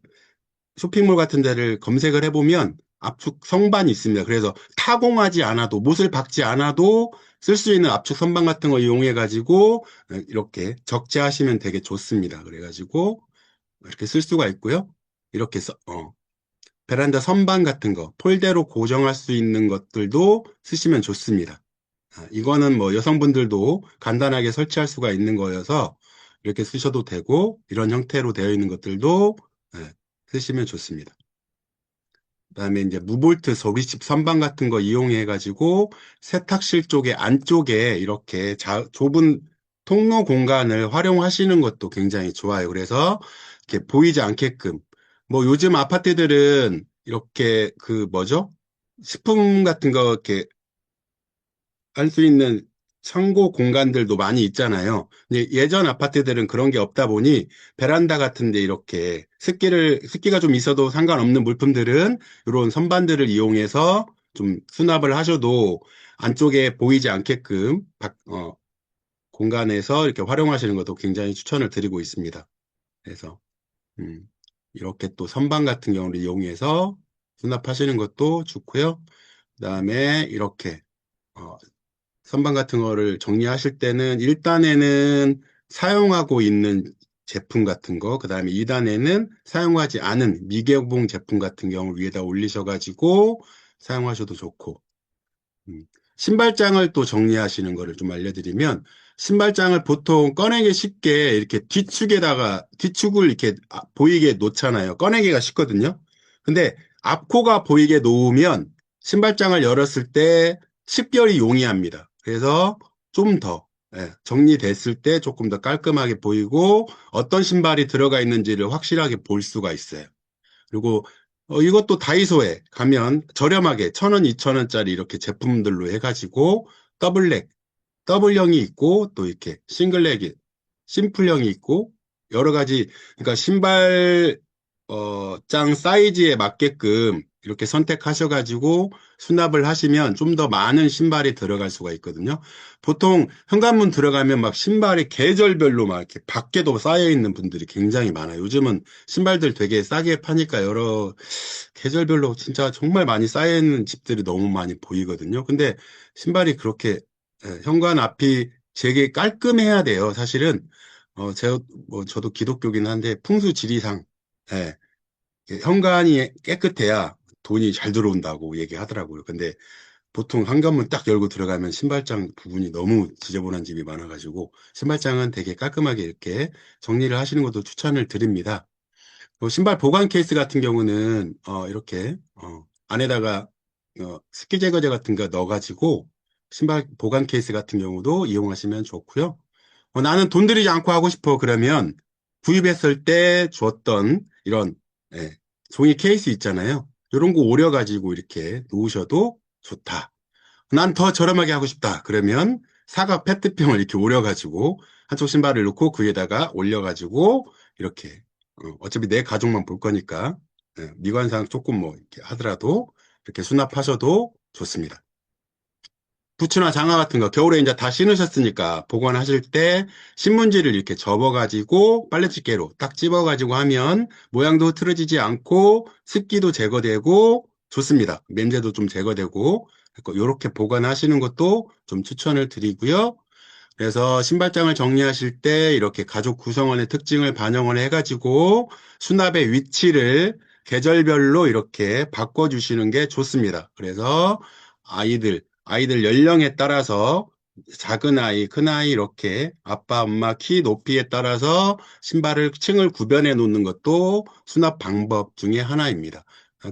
쇼핑몰 같은 데를 검색을 해보면 압축 선반이 있습니다. 그래서 타공하지 않아도, 못을 박지 않아도 쓸 수 있는 압축 선반 같은 거 이용해가지고 이렇게 적재하시면 되게 좋습니다. 그래가지고 이렇게 쓸 수가 있고요. 이렇게 베란다 선반 같은 거, 폴대로 고정할 수 있는 것들도 쓰시면 좋습니다. 이거는 뭐 여성분들도 간단하게 설치할 수가 있는 거여서 이렇게 쓰셔도 되고, 이런 형태로 되어 있는 것들도 쓰시면 좋습니다. 그다음에 이제 무볼트 서비스 선반 같은 거 이용해 가지고 세탁실 쪽에 안쪽에 이렇게 좁은 통로 공간을 활용하시는 것도 굉장히 좋아요. 그래서 이렇게 보이지 않게끔 뭐 요즘 아파트들은 이렇게 그 뭐죠? 식품 같은 거 이렇게 할 수 있는 창고 공간들도 많이 있잖아요. 근데 예전 아파트들은 그런 게 없다 보니 베란다 같은데 이렇게 습기가 좀 있어도 상관없는 물품들은 이런 선반들을 이용해서 좀 수납을 하셔도 안쪽에 보이지 않게끔 공간에서 이렇게 활용하시는 것도 굉장히 추천을 드리고 있습니다. 그래서 이렇게 또 선반 같은 경우를 이용해서 수납하시는 것도 좋고요. 그다음에 이렇게 선반 같은 거를 정리하실 때는 1단에는 사용하고 있는 제품 같은 거, 그 다음에 2단에는 사용하지 않은 미개봉 제품 같은 경우 위에다 올리셔가지고 사용하셔도 좋고, 신발장을 또 정리하시는 거를 좀 알려드리면, 신발장을 보통 꺼내기 쉽게 이렇게 뒤축을 이렇게 보이게 놓잖아요. 꺼내기가 쉽거든요. 근데 앞코가 보이게 놓으면 신발장을 열었을 때 식별이 용이합니다. 그래서 좀 더 정리됐을 때 조금 더 깔끔하게 보이고 어떤 신발이 들어가 있는지를 확실하게 볼 수가 있어요. 그리고 이것도 다이소에 가면 저렴하게 1,000원, 2,000원짜리 이렇게 제품들로 해가지고 더블랙, 더블형이 있고 또 이렇게 싱글렉이, 심플형이 있고 여러 가지 그러니까 신발 장 사이즈에 맞게끔 이렇게 선택하셔가지고 수납을 하시면 좀 더 많은 신발이 들어갈 수가 있거든요. 보통 현관문 들어가면 막 신발이 계절별로 막 이렇게 밖에도 쌓여 있는 분들이 굉장히 많아요. 요즘은 신발들 되게 싸게 파니까 여러 계절별로 진짜 정말 많이 쌓여 있는 집들이 너무 많이 보이거든요. 근데 신발이 그렇게 현관 앞이 되게 깔끔해야 돼요. 사실은 저도 기독교긴 한데 풍수지리상 예, 현관이 깨끗해야 돈이 잘 들어온다고 얘기하더라고요. 근데 보통 현관문 딱 열고 들어가면 신발장 부분이 너무 지저분한 집이 많아가지고 신발장은 되게 깔끔하게 이렇게 정리를 하시는 것도 추천을 드립니다. 신발 보관 케이스 같은 경우는 이렇게 안에다가 습기 제거제 같은 거 넣어가지고 신발 보관 케이스 같은 경우도 이용하시면 좋고요. 나는 돈 들이지 않고 하고 싶어 그러면 구입했을 때 줬던 이런 예, 종이 케이스 있잖아요. 이런 거 오려가지고 이렇게 놓으셔도 좋다. 난 더 저렴하게 하고 싶다. 그러면 사각 페트병을 이렇게 오려가지고 한쪽 신발을 넣고 그 위에다가 올려가지고 이렇게 어차피 내 가족만 볼 거니까 미관상 조금 뭐 이렇게 하더라도 이렇게 수납하셔도 좋습니다. 부츠나 장화 같은 거 겨울에 이제 다 신으셨으니까 보관하실 때 신문지를 이렇게 접어가지고 빨래집게로 딱 집어가지고 하면 모양도 흐트러지지 않고 습기도 제거되고 좋습니다. 냄새도 좀 제거되고 이렇게 보관하시는 것도 좀 추천을 드리고요. 그래서 신발장을 정리하실 때 이렇게 가족 구성원의 특징을 반영을 해가지고 수납의 위치를 계절별로 이렇게 바꿔주시는 게 좋습니다. 그래서 아이들 연령에 따라서 작은 아이, 큰 아이 이렇게 아빠, 엄마 키 높이에 따라서 신발을 층을 구별해 놓는 것도 수납 방법 중에 하나입니다.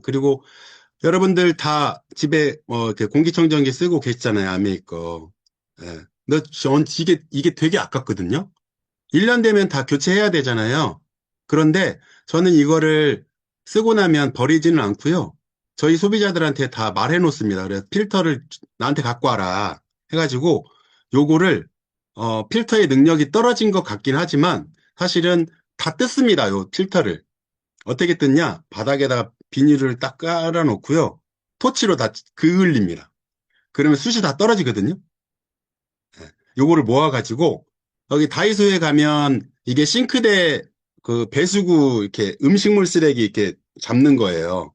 그리고 여러분들 다 집에 이렇게 공기청정기 쓰고 계시잖아요, 아메이 거. 예. 근데 전 이게 되게 아깝거든요. 1년 되면 다 교체해야 되잖아요. 그런데 저는 이거를 쓰고 나면 버리지는 않고요. 저희 소비자들한테 다 말해 놓습니다. 그래서 필터를 나한테 갖고 와라 해가지고 요거를 필터의 능력이 떨어진 것 같긴 하지만 사실은 다 뜯습니다. 요 필터를. 어떻게 뜯냐? 바닥에다가 비닐을 딱 깔아 놓고요. 토치로 다 그을립니다. 그러면 숱이 다 떨어지거든요. 요거를 모아가지고 여기 다이소에 가면 이게 싱크대 그 배수구 이렇게 음식물 쓰레기 이렇게 잡는 거예요.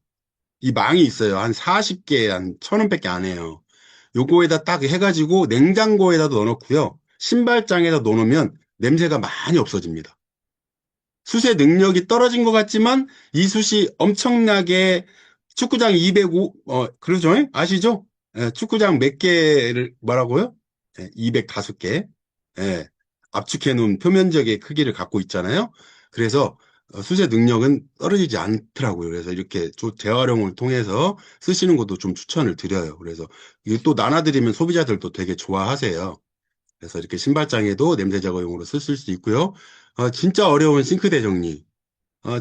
이 망이 있어요. 한 40개, 한 1,000원밖에 안 해요. 요거에다 딱 해가지고 냉장고에다 넣어놓고요. 신발장에다 넣어놓으면 냄새가 많이 없어집니다. 숯의 능력이 떨어진 것 같지만 이 숯이 엄청나게 축구장 205, 그러죠? 아시죠? 예, 축구장 몇 개를 뭐라고요? 205개. 예, 압축해 놓은 표면적의 크기를 갖고 있잖아요. 그래서 숯의 능력은 떨어지지 않더라고요. 그래서 이렇게 재활용을 통해서 쓰시는 것도 좀 추천을 드려요. 그래서 이거 또 나눠드리면 소비자들도 되게 좋아하세요. 그래서 이렇게 신발장에도 냄새 제거용으로 쓰실 수 있고요. 진짜 어려운 싱크대 정리.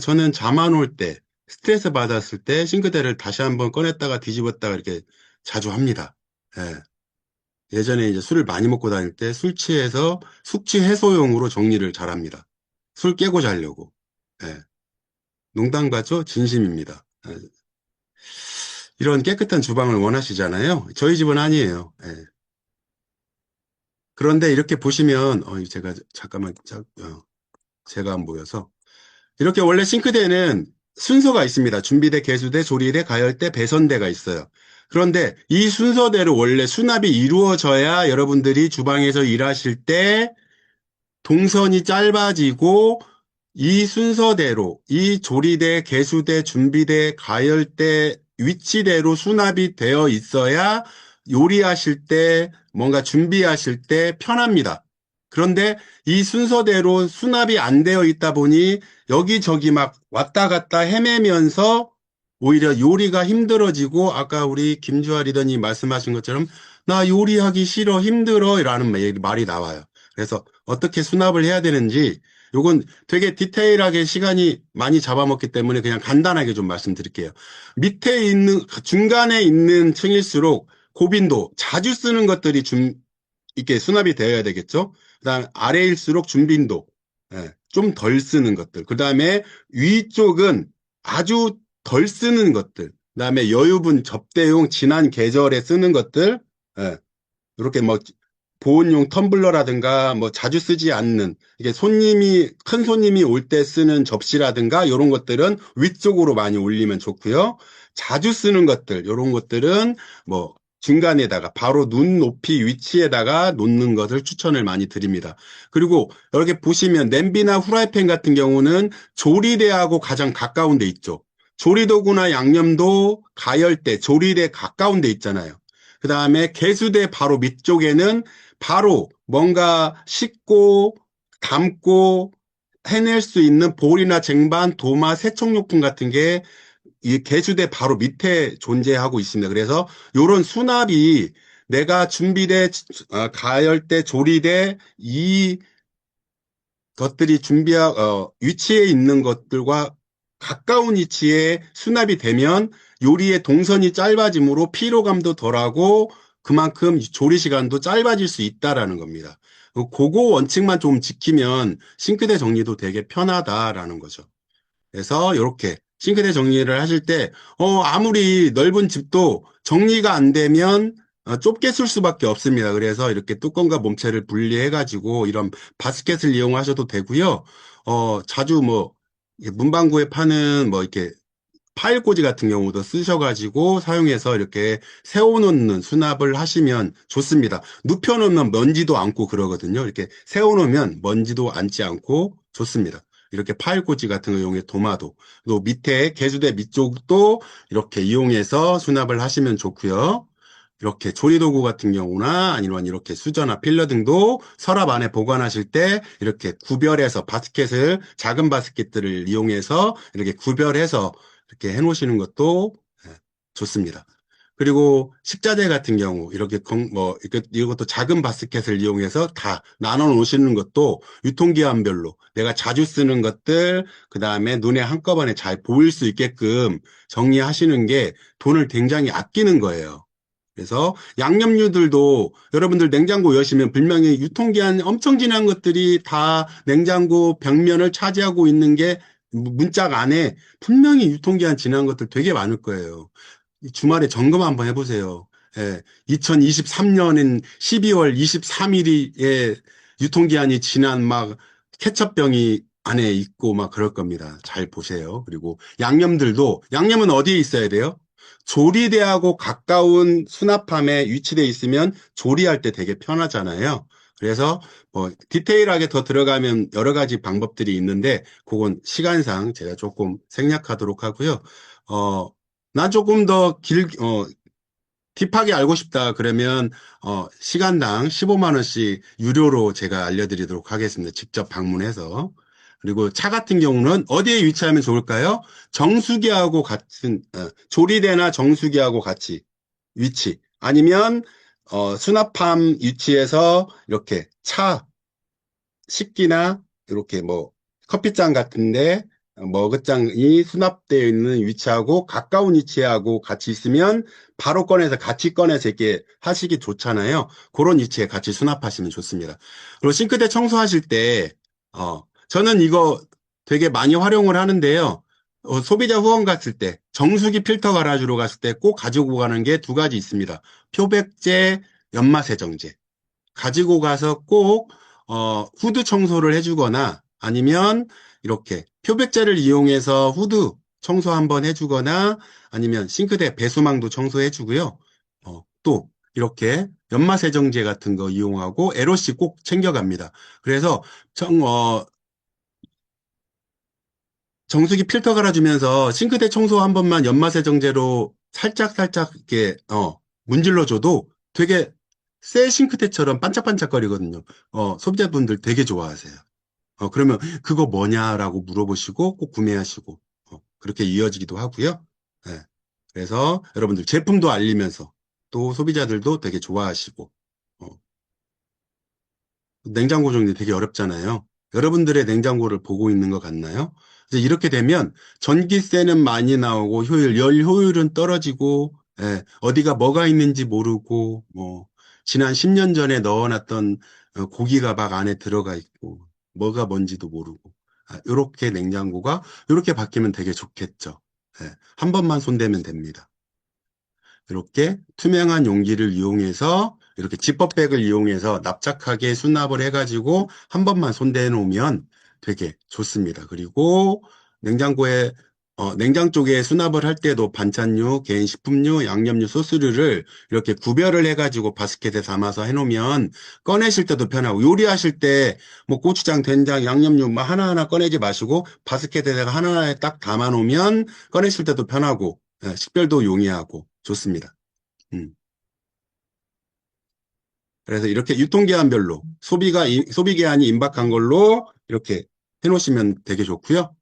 저는 잠 안 올 때, 스트레스 받았을 때 싱크대를 다시 한번 꺼냈다가 뒤집었다가 이렇게 자주 합니다. 예. 예전에 이제 술을 많이 먹고 다닐 때 술 취해서 숙취 해소용으로 정리를 잘 합니다. 술 깨고 자려고. 예. 농담 같죠? 진심입니다. 예. 이런 깨끗한 주방을 원하시잖아요. 저희 집은 아니에요. 예. 그런데 이렇게 보시면, 제가, 잠깐만, 제가 안 보여서. 이렇게 원래 싱크대는 순서가 있습니다. 준비대, 개수대, 조리대, 가열대, 배선대가 있어요. 그런데 이 순서대로 원래 수납이 이루어져야 여러분들이 주방에서 일하실 때 동선이 짧아지고 이 순서대로 이 조리대, 개수대, 준비대, 가열대 위치대로 수납이 되어 있어야 요리하실 때 뭔가 준비하실 때 편합니다. 그런데 이 순서대로 수납이 안 되어 있다 보니 여기저기 막 왔다 갔다 헤매면서 오히려 요리가 힘들어지고 아까 우리 김주아 리더님 말씀하신 것처럼 나 요리하기 싫어 힘들어 라는 말이 나와요. 그래서 어떻게 수납을 해야 되는지 요건 되게 디테일하게 시간이 많이 잡아먹기 때문에 그냥 간단하게 좀 말씀드릴게요. 밑에 있는 중간에 있는 층일수록 고빈도 자주 쓰는 것들이 좀 이렇게 수납이 되어야 되겠죠. 그다음 아래일수록 준빈도 좀 덜 쓰는 것들. 그다음에 위쪽은 아주 덜 쓰는 것들. 그다음에 여유분 접대용 지난 계절에 쓰는 것들. 예, 이렇게 뭐 보온용 텀블러라든가 뭐 자주 쓰지 않는 이게 큰 손님이 올 때 쓰는 접시라든가 이런 것들은 위쪽으로 많이 올리면 좋고요. 자주 쓰는 것들 이런 것들은 뭐 중간에다가 바로 눈 높이 위치에다가 놓는 것을 추천을 많이 드립니다. 그리고 이렇게 보시면 냄비나 후라이팬 같은 경우는 조리대하고 가장 가까운 데 있죠. 조리도구나 양념도 가열대, 조리대 가까운 데 있잖아요. 그 다음에 개수대 바로 밑쪽에는 바로 뭔가 씻고 담고 해낼 수 있는 볼이나 쟁반, 도마, 세척용품 같은 게 이 개수대 바로 밑에 존재하고 있습니다. 그래서 이런 수납이 내가 준비대, 가열대, 조리대 이 것들이 위치에 있는 것들과 가까운 위치에 수납이 되면 요리의 동선이 짧아지므로 피로감도 덜하고 그만큼 조리 시간도 짧아질 수 있다라는 겁니다. 그거 원칙만 좀 지키면 싱크대 정리도 되게 편하다라는 거죠. 그래서 이렇게 싱크대 정리를 하실 때 아무리 넓은 집도 정리가 안 되면 좁게 쓸 수밖에 없습니다. 그래서 이렇게 뚜껑과 몸체를 분리해 가지고 이런 바스켓을 이용하셔도 되고요. 자주 뭐 문방구에 파는 뭐 이렇게 파일 꽂이 같은 경우도 쓰셔가지고 사용해서 이렇게 세워놓는 수납을 하시면 좋습니다. 눕혀놓으면 먼지도 않고 그러거든요. 이렇게 세워놓으면 먼지도 앉지 않고 좋습니다. 이렇게 파일 꽂이 같은 거 이용해 도마도, 또 밑에 개수대 밑쪽도 이렇게 이용해서 수납을 하시면 좋고요. 이렇게 조리도구 같은 경우나 아니면 이렇게 수저나 필러 등도 서랍 안에 보관하실 때 이렇게 구별해서 작은 바스켓들을 이용해서 이렇게 구별해서 이렇게 해 놓으시는 것도 좋습니다. 그리고 식자재 같은 경우 이렇게 이것도 작은 바스켓을 이용해서 다 나눠 놓으시는 것도 유통기한별로 내가 자주 쓰는 것들 그다음에 눈에 한꺼번에 잘 보일 수 있게끔 정리하시는 게 돈을 굉장히 아끼는 거예요. 그래서 양념류들도 여러분들 냉장고 여시면 분명히 유통기한 엄청 지난 것들이 다 냉장고 벽면을 차지하고 있는 게 문짝 안에 분명히 유통기한 지난 것들 되게 많을 거예요. 주말에 점검 한번 해보세요. 2023년인 12월 23일에 유통기한이 지난 막 케첩병이 안에 있고 막 그럴 겁니다. 잘 보세요. 그리고 양념은 어디에 있어야 돼요? 조리대하고 가까운 수납함에 위치되어 있으면 조리할 때 되게 편하잖아요. 그래서 뭐 디테일하게 더 들어가면 여러 가지 방법들이 있는데 그건 시간상 제가 조금 생략하도록 하고요. 난 조금 더 딥하게 알고 싶다 그러면 시간당 15만 원씩 유료로 제가 알려드리도록 하겠습니다. 직접 방문해서. 그리고 차 같은 경우는 어디에 위치하면 좋을까요? 정수기하고 같은 조리대나 정수기하고 같이 위치 아니면 수납함 위치에서 이렇게 차 식기나 이렇게 뭐 커피잔 같은데 머그잔이 수납되어 있는 위치하고 가까운 위치하고 같이 있으면 바로 같이 꺼내서 이렇게 하시기 좋잖아요. 그런 위치에 같이 수납하시면 좋습니다. 그리고 싱크대 청소하실 때, 저는 이거 되게 많이 활용을 하는데요. 소비자 후원 갔을 때, 정수기 필터 갈아주러 갔을 때 꼭 가지고 가는 게 두 가지 있습니다. 표백제, 연마세정제. 가지고 가서 꼭 후드 청소를 해주거나 아니면 이렇게 표백제를 이용해서 후드 청소 한번 해주거나 아니면 싱크대 배수망도 청소해주고요. 또 이렇게 연마세정제 같은 거 이용하고 LOC 꼭 챙겨갑니다. 그래서 정수기 필터 갈아주면서 싱크대 청소 한 번만 연마세정제로 살짝 이렇게 문질러줘도 되게 새 싱크대처럼 반짝반짝거리거든요. 소비자분들 되게 좋아하세요. 그러면 그거 뭐냐라고 물어보시고 꼭 구매하시고 그렇게 이어지기도 하고요. 네. 그래서 여러분들 제품도 알리면서 또 소비자들도 되게 좋아하시고 어, 냉장고 정리 되게 어렵잖아요. 여러분들의 냉장고를 보고 있는 것 같나요? 이제 이렇게 되면 전기세는 많이 나오고 열 효율은 떨어지고 어디가 뭐가 있는지 모르고 뭐 지난 10년 전에 넣어놨던 고기가 막 안에 들어가 있고 뭐가 뭔지도 모르고 이렇게 냉장고가 이렇게 바뀌면 되게 좋겠죠. 한 번만 손대면 됩니다. 이렇게 투명한 용기를 이용해서 이렇게 지퍼백을 이용해서 납작하게 수납을 해가지고 한 번만 손대어 놓으면 되게 좋습니다. 그리고 냉장 쪽에 수납을 할 때도 반찬류, 개인 식품류, 양념류, 소스류를 이렇게 구별을 해가지고 바스켓에 담아서 해놓으면 꺼내실 때도 편하고 요리하실 때 뭐 고추장, 된장, 양념류 막 하나하나 꺼내지 마시고 바스켓에다가 하나하나 딱 담아 놓으면 꺼내실 때도 편하고 식별도 용이하고 좋습니다. 음. 그래서 이렇게 유통기한별로 소비기한이 임박한 걸로 이렇게 해놓으시면 되게 좋고요.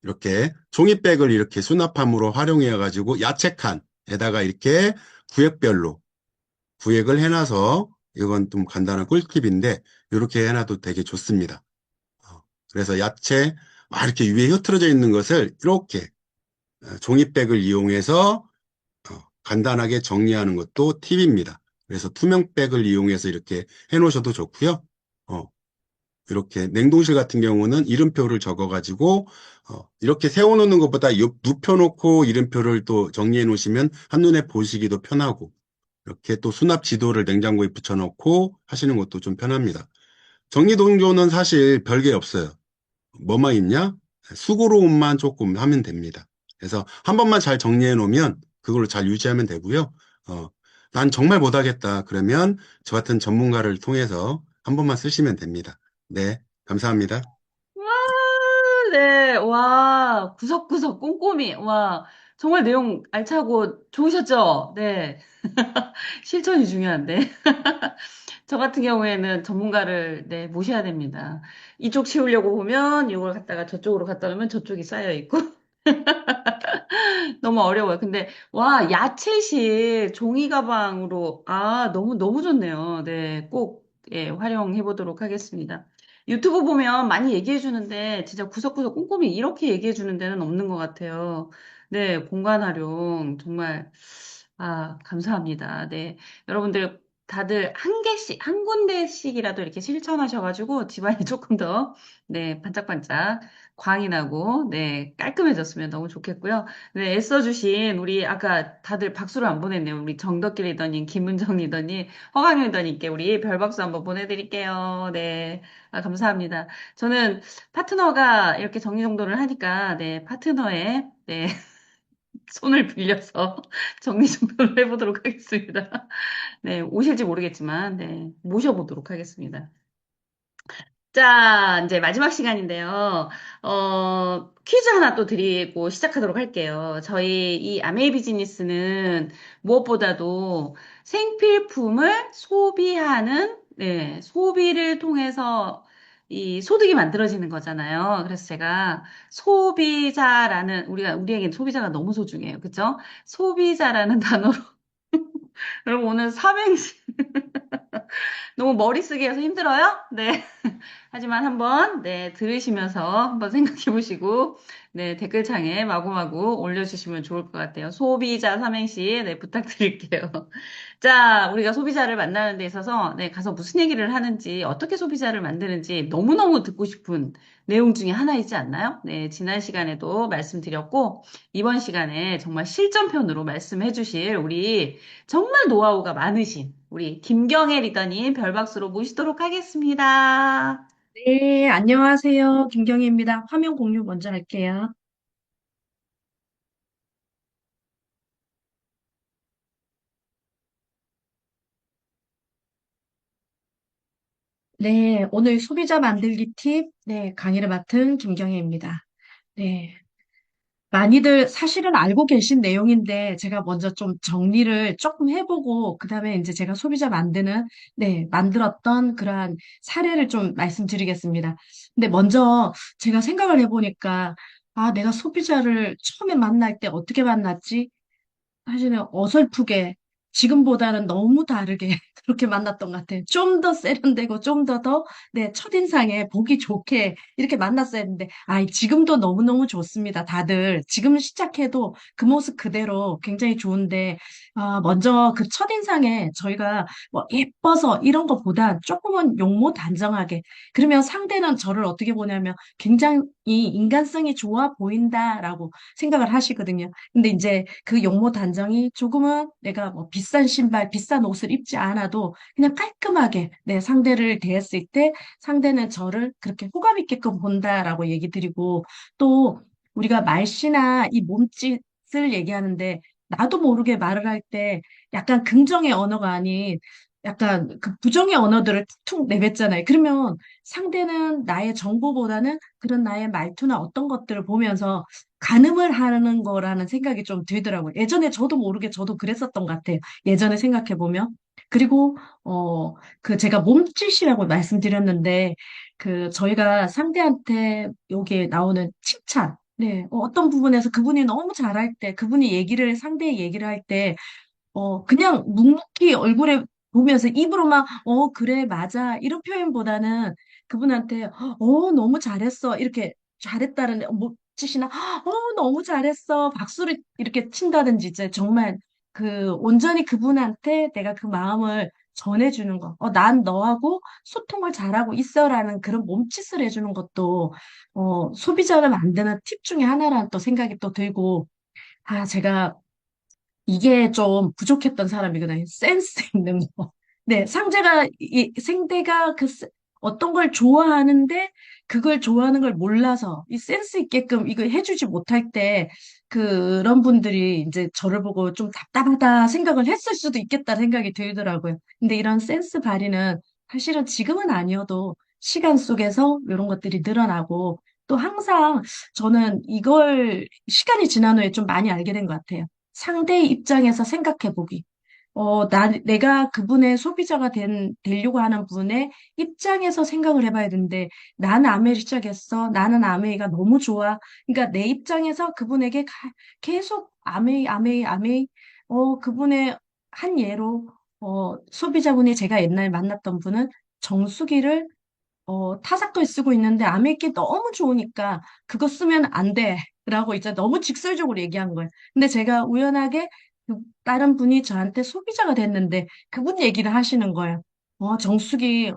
이렇게 종이백을 이렇게 수납함으로 활용해가지고 야채칸에다가 이렇게 구획별로 구획을 해놔서 이건 좀 간단한 꿀팁인데 이렇게 해놔도 되게 좋습니다. 그래서 야채 막 이렇게 위에 흩어져 있는 것을 이렇게 종이백을 이용해서 간단하게 정리하는 것도 팁입니다. 그래서 투명백을 이용해서 이렇게 해 놓으셔도 좋고요. 어, 이렇게 냉동실 같은 경우는 이름표를 적어가지고 이렇게 세워놓는 것보다 눕혀놓고 이름표를 또 정리해 놓으시면 한눈에 보시기도 편하고 이렇게 또 수납 지도를 냉장고에 붙여놓고 하시는 것도 좀 편합니다. 정리동조는 사실 별게 없어요. 뭐만 있냐? 수고로움만 조금 하면 됩니다. 그래서 한 번만 잘 정리해 놓으면 그걸로 잘 유지하면 되고요. 어, 난 정말 못하겠다. 그러면 저 같은 전문가를 통해서 한 번만 쓰시면 됩니다. 네, 감사합니다. 와, 네, 와, 구석구석 꼼꼼히, 와, 정말 내용 알차고 좋으셨죠? 네. 실천이 중요한데. 저 같은 경우에는 전문가를, 네, 모셔야 됩니다. 이쪽 치우려고 보면 이걸 갖다가 저쪽으로 갖다 놓으면 저쪽이 쌓여 있고. 너무 어려워요. 근데, 와, 야채실 종이 가방으로, 아, 너무 좋네요. 네, 꼭, 예, 활용해 보도록 하겠습니다. 유튜브 보면 많이 얘기해 주는데, 진짜 구석구석 꼼꼼히 이렇게 얘기해 주는 데는 없는 것 같아요. 네, 공간 활용, 정말, 아, 감사합니다. 네. 여러분들, 다들 한 개씩, 한 군데씩이라도 이렇게 실천하셔가지고, 집안이 조금 더, 네, 반짝반짝, 광이 나고, 네, 깔끔해졌으면 너무 좋겠고요. 네, 애써주신 우리 아까 다들 박수를 안 보냈네요. 우리 정덕길 리더님, 김은정 리더님, 허강 리더님께 우리 별 박수 한번 보내드릴게요. 네, 아, 감사합니다. 저는 파트너가 이렇게 정리정돈을 하니까 네, 파트너의 네, 손을 빌려서 정리정돈을 해보도록 하겠습니다. 네, 오실지 모르겠지만 네, 모셔보도록 하겠습니다. 자, 이제 마지막 시간인데요. 퀴즈 하나 또 드리고 시작하도록 할게요. 저희 이 아메이 비즈니스는 무엇보다도 생필품을 소비하는, 네, 소비를 통해서 이 소득이 만들어지는 거잖아요. 그래서 제가 소비자라는, 우리에겐 소비자가 너무 소중해요. 그죠? 소비자라는 단어로, 여러분 오늘 삼행시, 너무 머리 쓰기 해서 힘들어요? 네. 하지만 한번, 네, 들으시면서 한번 생각해 보시고, 네, 댓글창에 마구마구 올려주시면 좋을 것 같아요. 소비자 삼행시, 네, 부탁드릴게요. 자, 우리가 소비자를 만나는 데 있어서, 네, 가서 무슨 얘기를 하는지, 어떻게 소비자를 만드는지 너무너무 듣고 싶은 내용 중에 하나이지 않나요? 네, 지난 시간에도 말씀드렸고, 이번 시간에 정말 실전편으로 말씀해 주실 우리 정말 노하우가 많으신 우리 김경애 리더님 별박수로 모시도록 하겠습니다. 네, 안녕하세요. 김경희입니다. 화면 공유 먼저 할게요. 네, 오늘 소비자 만들기 팁, 네, 강의를 맡은 김경희입니다. 네, 많이들 사실은 알고 계신 내용인데, 제가 먼저 좀 정리를 조금 해보고, 그 다음에 이제 제가 소비자 만들었던 그러한 사례를 좀 말씀드리겠습니다. 근데 먼저 제가 생각을 해보니까, 아, 내가 소비자를 처음에 만날 때 어떻게 만났지? 사실은 어설프게 지금보다는 너무 다르게 그렇게 만났던 것 같아요. 좀 더 세련되고 좀 더 네, 첫인상에 보기 좋게 이렇게 만났어야 했는데 지금도 너무너무 좋습니다. 다들 지금 시작해도 그 모습 그대로 굉장히 좋은데 먼저 그 첫인상에 저희가 뭐 예뻐서 이런 것보다 조금은 용모단정하게 그러면 상대는 저를 어떻게 보냐면 굉장히 인간성이 좋아 보인다라고 생각을 하시거든요. 근데 이제 그 용모 단정이 조금은 내가 뭐 비싼 신발, 비싼 옷을 입지 않아도 그냥 깔끔하게 내 상대를 대했을 때 상대는 저를 그렇게 호감 있게끔 본다라고 얘기 드리고 또 우리가 말씨나 이 몸짓을 얘기하는데 나도 모르게 말을 할 때 약간 긍정의 언어가 아닌 약간 그 부정의 언어들을 툭툭 내뱉잖아요. 그러면 상대는 나의 정보보다는 그런 나의 말투나 어떤 것들을 보면서 가늠을 하는 거라는 생각이 좀 들더라고요. 예전에 저도 모르게 저도 그랬었던 것 같아요. 예전에 생각해 보면. 그리고, 그 제가 몸짓이라고 말씀드렸는데, 그 저희가 상대한테 여기에 나오는 칭찬, 네, 어떤 부분에서 그분이 너무 잘할 때, 그분이 상대의 얘기를 할 때, 그냥 묵묵히 얼굴에 보면서 입으로만, 그래, 맞아. 이런 표현보다는 그분한테, 너무 잘했어. 이렇게 잘했다는, 멋지시나, 너무 잘했어. 박수를 이렇게 친다든지, 이제 정말 온전히 그분한테 내가 그 마음을 전해주는 거. 난 너하고 소통을 잘하고 있어라는 그런 몸짓을 해주는 것도, 소비자를 만드는 팁 중에 하나라는 또 생각이 또 들고, 제가 이게 좀 부족했던 사람이거든요. 센스 있는 거. 네, 생대가 어떤 걸 좋아하는데 그걸 좋아하는 걸 몰라서 이 센스 있게끔 이거 해주지 못할 때 그런 분들이 이제 저를 보고 좀 답답하다 생각을 했을 수도 있겠다 생각이 들더라고요. 근데 이런 센스 발휘는 사실은 지금은 아니어도 시간 속에서 이런 것들이 늘어나고 또 항상 저는 이걸 시간이 지난 후에 좀 많이 알게 된 것 같아요. 상대의 입장에서 생각해 보기. 내가 그분의 소비자가 되려고 하는 분의 입장에서 생각을 해봐야 되는데, 나는 아메를 시작했어. 나는 아메이가 너무 좋아. 그러니까 내 입장에서 그분에게 계속 아메이, 아메이, 아메이, 그분의 한 예로, 소비자분이 제가 옛날에 만났던 분은 정수기를 타사 걸 쓰고 있는데 아메이께 너무 좋으니까 그거 쓰면 안 돼. 라고 이제 너무 직설적으로 얘기한 거예요. 근데 제가 우연하게 다른 분이 저한테 소비자가 됐는데 그분 얘기를 하시는 거예요. 정수기,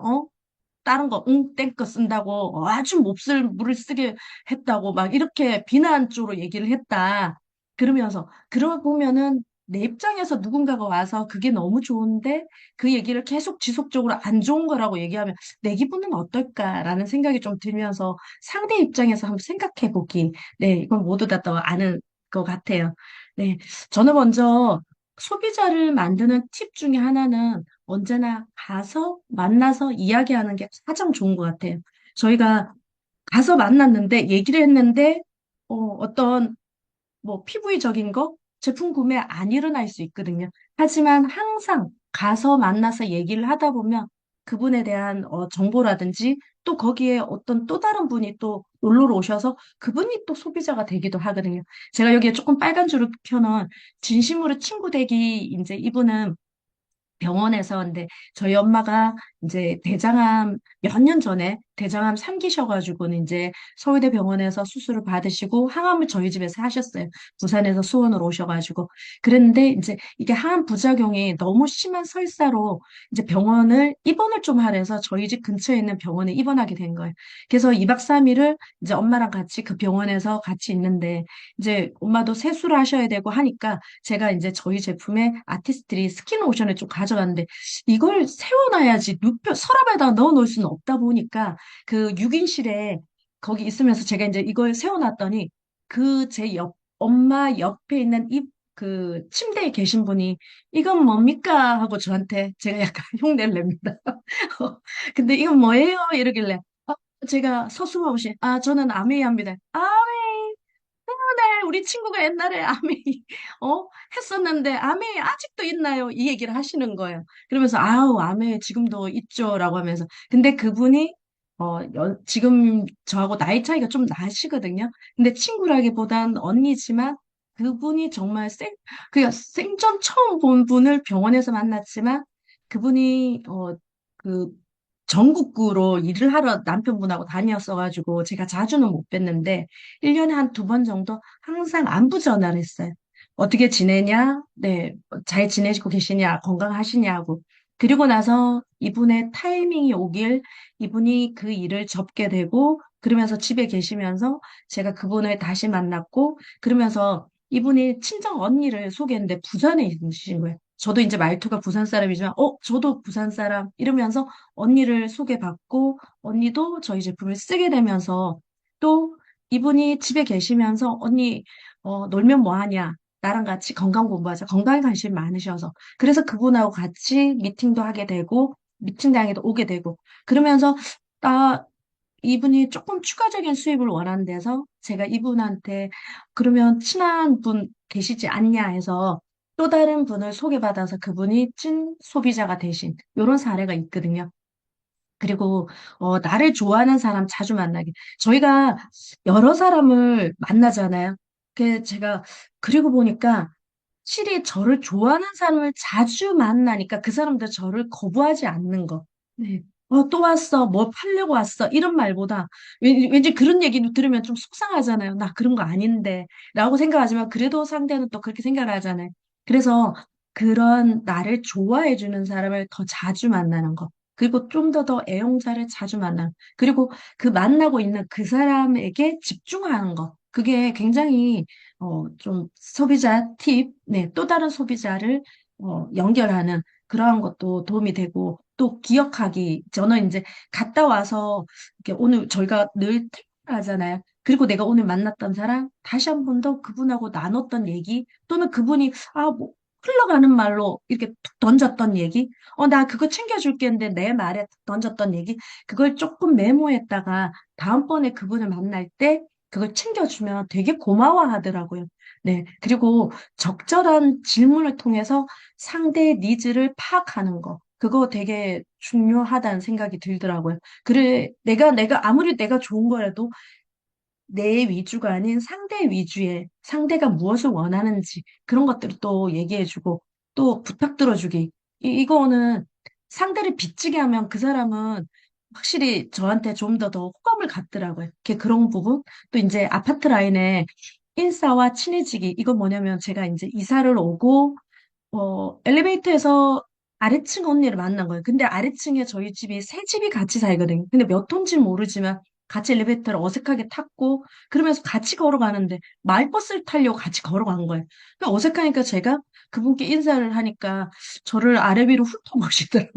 다른 거, 땡거 쓴다고 아주 몹쓸 물을 쓰게 했다고 막 이렇게 비난 쪽으로 얘기를 했다. 그러면서, 그러고 보면은 내 입장에서 누군가가 와서 그게 너무 좋은데 그 얘기를 계속 지속적으로 안 좋은 거라고 얘기하면 내 기분은 어떨까라는 생각이 좀 들면서 상대 입장에서 한번 생각해 보기. 네, 이건 모두 다 또 아는 것 같아요. 네, 저는 먼저 소비자를 만드는 팁 중에 하나는 언제나 가서 만나서 이야기하는 게 가장 좋은 것 같아요. 저희가 가서 만났는데 얘기를 했는데 어떤 뭐 피부의적인 거 제품 구매 안 일어날 수 있거든요. 하지만 항상 가서 만나서 얘기를 하다 보면 그분에 대한 정보라든지 또 거기에 어떤 또 다른 분이 또 놀러 오셔서 그분이 또 소비자가 되기도 하거든요. 제가 여기에 조금 빨간 줄을 펴놓은 진심으로 친구 되기 이제 이분은 병원에서 근데 저희 엄마가 이제 대장암 몇 년 전에 대장암 3기셔가지고는 이제 서울대 병원에서 수술을 받으시고 항암을 저희 집에서 하셨어요. 부산에서 수원으로 오셔가지고 그랬는데 이제 이게 항암 부작용이 너무 심한 설사로 이제 병원을 입원을 좀 하래서 저희 집 근처에 있는 병원에 입원하게 된 거예요. 그래서 2박 3일을 이제 엄마랑 같이 그 병원에서 같이 있는데 이제 엄마도 세수를 하셔야 되고 하니까 제가 이제 저희 제품에 아티스트들이 스킨오션을 좀 가져갔는데 이걸 세워놔야지 서랍에다 넣어놓을 수는 없다 보니까 그 6인실에 거기 있으면서 제가 이제 이걸 세워놨더니 엄마 옆에 있는 그 침대에 계신 분이 이건 뭡니까? 하고 저한테 제가 약간 흉내를 냅니다. 근데 이건 뭐예요? 이러길래 제가 서슴없이 저는 아메이합니다. 네, 우리 친구가 옛날에 아메이, 했었는데, 아메이 아직도 있나요? 이 얘기를 하시는 거예요. 그러면서, 아우, 아메이 지금도 있죠. 라고 하면서. 근데 그분이, 지금 저하고 나이 차이가 좀 나시거든요. 근데 친구라기보단 언니지만, 그분이 정말 생전 처음 본 분을 병원에서 만났지만, 그분이, 그, 전국구로 일을 하러 남편분하고 다녔어가지고, 제가 자주는 못 뵀는데, 1년에 한 두 번 정도 항상 안부 전화를 했어요. 어떻게 지내냐? 네, 잘 지내시고 계시냐? 건강하시냐고. 그리고 나서 이분의 타이밍이 오길 이분이 그 일을 접게 되고 그러면서 집에 계시면서 제가 그분을 다시 만났고 그러면서 이분이 친정 언니를 소개했는데 부산에 있으신 거예요. 저도 이제 말투가 부산 사람이지만 저도 부산 사람 이러면서 언니를 소개받고 언니도 저희 제품을 쓰게 되면서 또 이분이 집에 계시면서 언니 놀면 뭐 하냐? 나랑 같이 건강 공부하자. 건강에 관심이 많으셔서. 그래서 그분하고 같이 미팅도 하게 되고 미팅장에도 오게 되고 그러면서 나 이분이 조금 추가적인 수입을 원하는 데서 제가 이분한테 그러면 친한 분 계시지 않냐 해서 또 다른 분을 소개받아서 그분이 찐 소비자가 되신 이런 사례가 있거든요. 그리고 나를 좋아하는 사람 자주 만나게. 저희가 여러 사람을 만나잖아요. 제가 그리고 보니까 실이 저를 좋아하는 사람을 자주 만나니까 그 사람들 저를 거부하지 않는 거. 네. 또 왔어. 뭐 팔려고 왔어. 이런 말보다 왠지 그런 얘기 들으면 좀 속상하잖아요. 나 그런 거 아닌데. 라고 생각하지만 그래도 상대는 또 그렇게 생각을 하잖아요. 그래서 그런 나를 좋아해 주는 사람을 더 자주 만나는 거. 그리고 좀 더 애용자를 자주 만나는. 그리고 그 만나고 있는 그 사람에게 집중하는 거. 그게 굉장히 좀 소비자 팁, 네, 또 다른 소비자를 연결하는 그러한 것도 도움이 되고 또 기억하기. 저는 이제 갔다 와서 이렇게 오늘 저희가 늘 퇴근하잖아요. 그리고 내가 오늘 만났던 사람 다시 한 번 더 그분하고 나눴던 얘기 또는 그분이 뭐 흘러가는 말로 이렇게 툭 던졌던 얘기, 나 그거 챙겨줄게 했는데 내 말에 툭 던졌던 얘기, 그걸 조금 메모했다가 다음번에 그분을 만날 때 그걸 챙겨주면 되게 고마워하더라고요. 네. 그리고 적절한 질문을 통해서 상대의 니즈를 파악하는 거. 그거 되게 중요하다는 생각이 들더라고요. 그래, 내가 아무리 내가 좋은 거라도 내 위주가 아닌 상대 위주의 상대가 무엇을 원하는지 그런 것들을 또 얘기해주고 또 부탁 들어주기. 이거는 상대를 빚지게 하면 그 사람은 확실히 저한테 좀 더 호감을 갖더라고요. 그런 부분. 또 이제 아파트 라인에 인싸와 친해지기. 이건 뭐냐면 제가 이제 이사를 오고 엘리베이터에서 아래층 언니를 만난 거예요. 근데 아래층에 저희 집이 세 집이 같이 살거든요. 근데 몇 호인지는 모르지만 같이 엘리베이터를 어색하게 탔고 그러면서 같이 걸어가는데 마을버스를 타려고 같이 걸어간 거예요. 근데 어색하니까 제가 그분께 인사를 하니까 저를 아래 위로 훑어보시더라고요.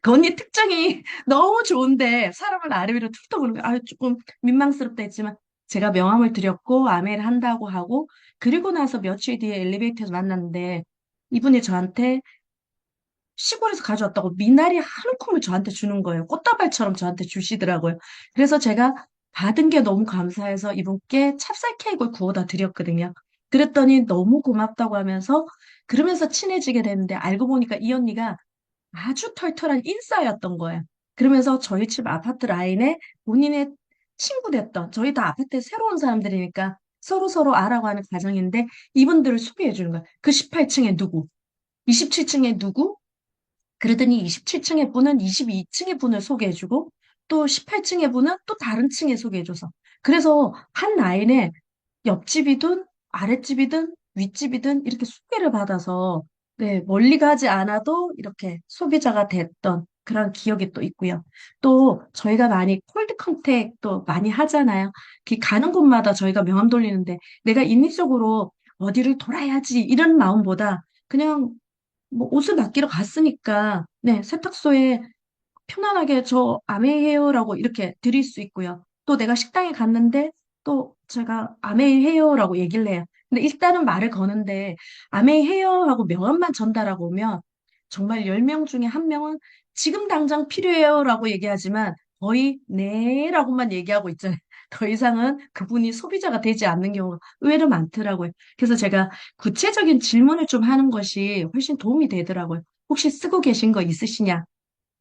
그 언니 특징이 너무 좋은데 사람을 아래 위로 훑어보는 거 조금 민망스럽다 했지만 제가 명함을 드렸고 아메를 한다고 하고 그리고 나서 며칠 뒤에 엘리베이터에서 만났는데 이분이 저한테 시골에서 가져왔다고 미나리 한 움큼을 저한테 주는 거예요. 꽃다발처럼 저한테 주시더라고요. 그래서 제가 받은 게 너무 감사해서 이분께 찹쌀 케이크를 구워다 드렸거든요. 그랬더니 너무 고맙다고 하면서 그러면서 친해지게 됐는데 알고 보니까 이 언니가 아주 털털한 인싸였던 거예요. 그러면서 저희 집 아파트 라인에 본인의 친구 됐던 저희 다 아파트에 새로 운 사람들이니까 서로 알아가는 과정인데 이분들을 소개해 주는 거예요. 그 18층에 누구, 27층에 누구, 그러더니 27층의 분은 22층의 분을 소개해주고 또 18층의 분은 또 다른 층에 소개해줘서 그래서 한 라인에 옆집이든 아랫집이든 윗집이든 이렇게 소개를 받아서 네, 멀리 가지 않아도 이렇게 소비자가 됐던 그런 기억이 또 있고요. 또 저희가 많이 콜드 컨택도 많이 하잖아요. 그 가는 곳마다 저희가 명함 돌리는데 내가 인위적으로 어디를 돌아야지 이런 마음보다 그냥 뭐 옷을 맡기러 갔으니까 네, 세탁소에 편안하게 저 아메이헤어라고 이렇게 드릴 수 있고요. 또 내가 식당에 갔는데 또 제가 아메이헤어라고 얘기를 해요. 근데 일단은 말을 거는데 아메이헤어하고 명함만 전달하고 오면 정말 10명 중에 한 명은 지금 당장 필요해요라고 얘기하지만 거의 네라고만 얘기하고 있잖아요. 더 이상은 그분이 소비자가 되지 않는 경우가 의외로 많더라고요. 그래서 제가 구체적인 질문을 좀 하는 것이 훨씬 도움이 되더라고요. 혹시 쓰고 계신 거 있으시냐?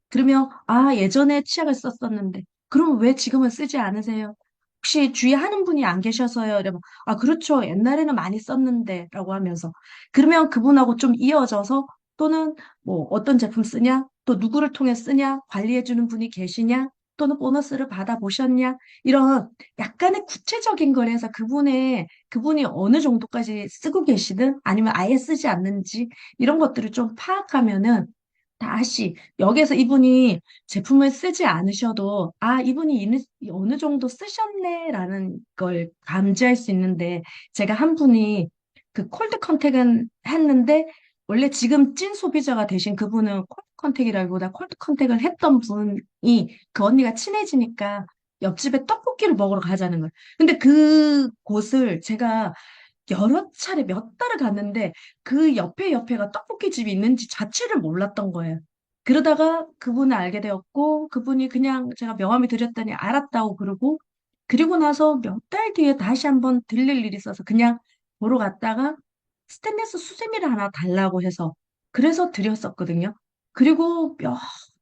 그러면, 예전에 치약을 썼었는데, 그럼 왜 지금은 쓰지 않으세요? 혹시 주위에 하는 분이 안 계셔서요? 이러면, 그렇죠. 옛날에는 많이 썼는데, 라고 하면서. 그러면 그분하고 좀 이어져서, 또는 뭐 어떤 제품 쓰냐? 또 누구를 통해 쓰냐? 관리해주는 분이 계시냐? 또는 보너스를 받아보셨냐? 이런 약간의 구체적인 거래에서 그분이 어느 정도까지 쓰고 계시든 아니면 아예 쓰지 않는지 이런 것들을 좀 파악하면은 다시 여기에서 이분이 제품을 쓰지 않으셔도 이분이 어느 정도 쓰셨네라는 걸 감지할 수 있는데 제가 한 분이 그 콜드 컨택은 했는데 원래 지금 찐 소비자가 되신 그분은 콜드 컨택이라기보다 콜드 컨택을 했던 분이 그 언니가 친해지니까 옆집에 떡볶이를 먹으러 가자는 거예요. 근데 그 곳을 제가 여러 차례 몇 달을 갔는데 그 옆에가 떡볶이 집이 있는지 자체를 몰랐던 거예요. 그러다가 그분을 알게 되었고 그분이 그냥 제가 명함을 드렸더니 알았다고 그러고 그리고 나서 몇 달 뒤에 다시 한번 들릴 일이 있어서 그냥 보러 갔다가 스테인리스 수세미를 하나 달라고 해서 그래서 드렸었거든요. 그리고 몇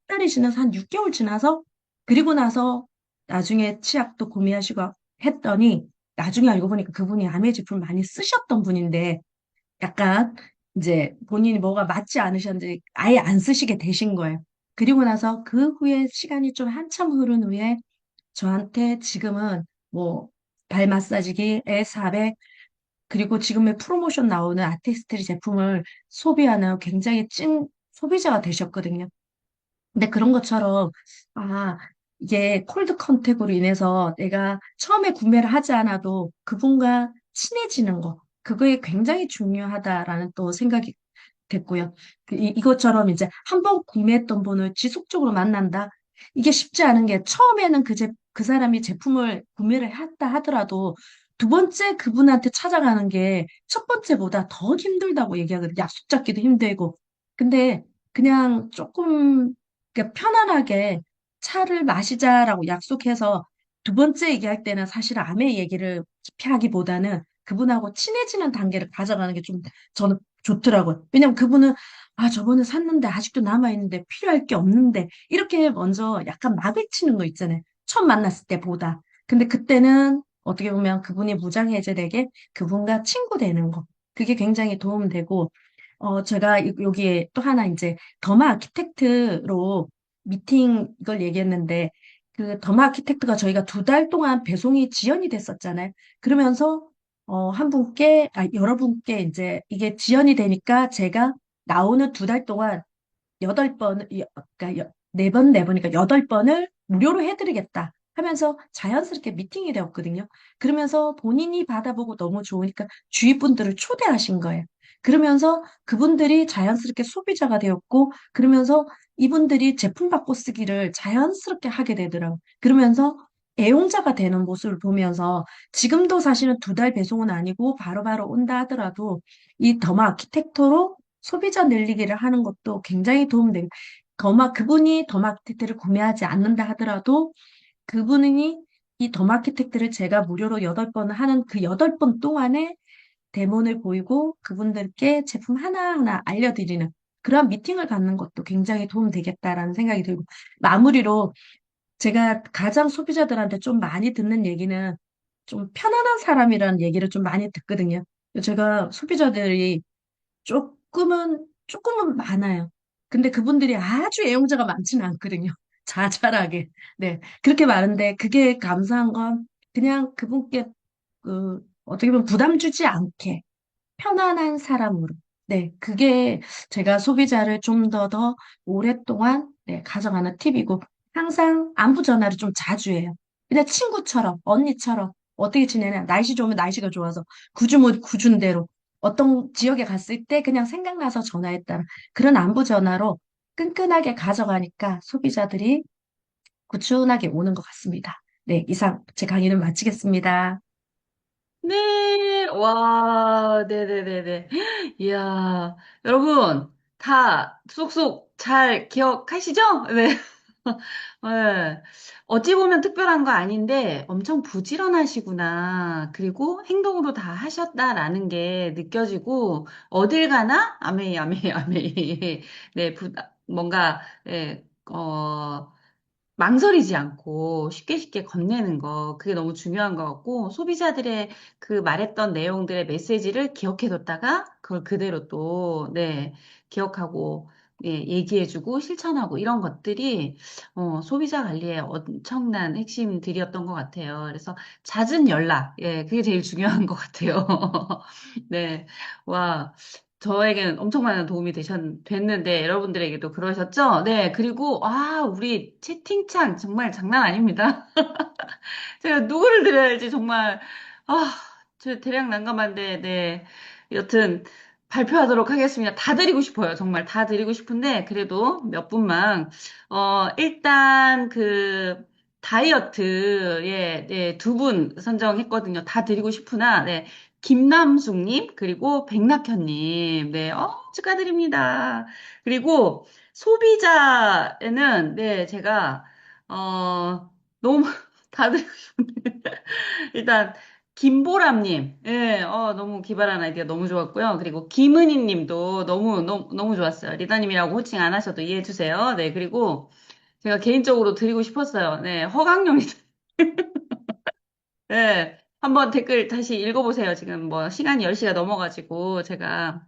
달이 지나서 한 6개월 지나서 그리고 나서 나중에 치약도 구매하시고 했더니 나중에 알고 보니까 그분이 아메 제품 많이 쓰셨던 분인데 약간 이제 본인이 뭐가 맞지 않으셨는지 아예 안 쓰시게 되신 거예요. 그리고 나서 그 후에 시간이 좀 한참 흐른 후에 저한테 지금은 뭐 발 마사지기 L400 그리고 지금의 프로모션 나오는 아티스트리 제품을 소비하는 굉장히 찐 소비자가 되셨거든요. 근데 그런 것처럼, 아, 이게 콜드 컨택으로 인해서 내가 처음에 구매를 하지 않아도 그분과 친해지는 거, 그거에 굉장히 중요하다라는 또 생각이 됐고요. 이것처럼 이제 한 번 구매했던 분을 지속적으로 만난다? 이게 쉽지 않은 게 처음에는 그 사람이 제품을 구매를 했다 하더라도 두 번째 그분한테 찾아가는 게 첫 번째보다 더 힘들다고 얘기하거든요. 약속 잡기도 힘들고. 근데 그냥 조금 그러니까 편안하게 차를 마시자라고 약속해서 두 번째 얘기할 때는 사실 아내 얘기를 깊이 하기보다는 그분하고 친해지는 단계를 가져가는 게 좀 저는 좋더라고요. 왜냐면 그분은 아, 저번에 샀는데 아직도 남아있는데 필요할 게 없는데 이렇게 먼저 약간 막을 치는 거 있잖아요. 처음 만났을 때보다. 근데 그때는 어떻게 보면 그분이 무장해제되게 그분과 친구 되는 거. 그게 굉장히 도움되고, 제가 여기에 또 하나 이제 더마 아키텍트로 미팅 이걸 얘기했는데 그 더마 아키텍트가 저희가 두 달 동안 배송이 지연이 됐었잖아요. 그러면서 한 분께, 여러분께 이제 이게 지연이 되니까 제가 나오는 두 달 동안 여덟 번, 그러니까 네 번 내보니까 여덟 번을 무료로 해드리겠다 하면서 자연스럽게 미팅이 되었거든요. 그러면서 본인이 받아보고 너무 좋으니까 주위 분들을 초대하신 거예요. 그러면서 그분들이 자연스럽게 소비자가 되었고, 그러면서 이분들이 제품 바꿔 쓰기를 자연스럽게 하게 되더라고요. 그러면서 애용자가 되는 모습을 보면서 지금도 사실은 두 달 배송은 아니고 바로바로 온다 하더라도 이 더마 아키텍토로 소비자 늘리기를 하는 것도 굉장히 도움돼요. 그분이 더마키텍트를 구매하지 않는다 하더라도 그분이 이 더마키텍트를 제가 무료로 여덟 번 하는 그 여덟 번 동안에 데모를 보이고 그분들께 제품 하나하나 알려드리는 그런 미팅을 갖는 것도 굉장히 도움되겠다라는 생각이 들고 마무리로 제가 가장 소비자들한테 좀 많이 듣는 얘기는 좀 편안한 사람이라는 얘기를 좀 많이 듣거든요. 제가 소비자들이 조금은 많아요. 근데 그분들이 아주 애용자가 많지는 않거든요. 자잘하게. 네. 그렇게 많은데, 그게 감사한 건 그냥 그분께, 어떻게 보면 부담 주지 않게, 편안한 사람으로. 네. 그게 제가 소비자를 좀 더 오랫동안, 네, 가져가는 팁이고, 항상 안부 전화를 좀 자주 해요. 그냥 친구처럼, 언니처럼, 어떻게 지내냐. 날씨 좋으면 날씨가 좋아서, 구주면 구준대로. 어떤 지역에 갔을 때 그냥 생각나서 전화했다. 그런 안부 전화로 끈끈하게 가져가니까 소비자들이 꾸준하게 오는 것 같습니다. 네, 이상 제 강의는 마치겠습니다. 네, 와, 네네네네. 이야, 여러분, 다 쏙쏙 잘 기억하시죠? 네. 네. 어찌 보면 특별한 거 아닌데 엄청 부지런하시구나. 그리고 행동으로 다 하셨다라는 게 느껴지고 어딜 가나 아메이 아메이 아메이. 네, 뭔가 예, 망설이지 않고 쉽게 쉽게 건네는 거, 그게 너무 중요한 것 같고, 소비자들의 그 말했던 내용들의 메시지를 기억해뒀다가, 그걸 그대로 또, 네, 기억하고, 예, 얘기해주고, 실천하고, 이런 것들이, 소비자 관리에 엄청난 핵심들이었던 것 같아요. 그래서 잦은 연락, 예, 그게 제일 중요한 것 같아요. 네, 와. 저에게는 엄청 많은 도움이 됐는데, 여러분들에게도 그러셨죠? 네, 그리고, 우리 채팅창 정말 장난 아닙니다. 제가 누구를 드려야 할지 정말, 아, 저 대략 난감한데, 네. 여튼, 발표하도록 하겠습니다. 다 드리고 싶어요. 정말 다 드리고 싶은데, 그래도 몇 분만, 일단 다이어트에, 네, 두 분 선정했거든요. 다 드리고 싶으나, 네. 김남숙님, 그리고 백낙현님, 네, 축하드립니다. 그리고 소비자에는, 네, 제가, 너무 다 드리고 싶은데. 일단, 김보람님, 예, 너무 기발한 아이디어 너무 좋았고요. 그리고 김은희 님도 너무 좋았어요. 리더님이라고 호칭 안 하셔도 이해해 주세요. 네, 그리고 제가 개인적으로 드리고 싶었어요. 네, 허강용 리더. 네, 한번 댓글 다시 읽어보세요. 지금 뭐 시간이 10시가 넘어가지고 제가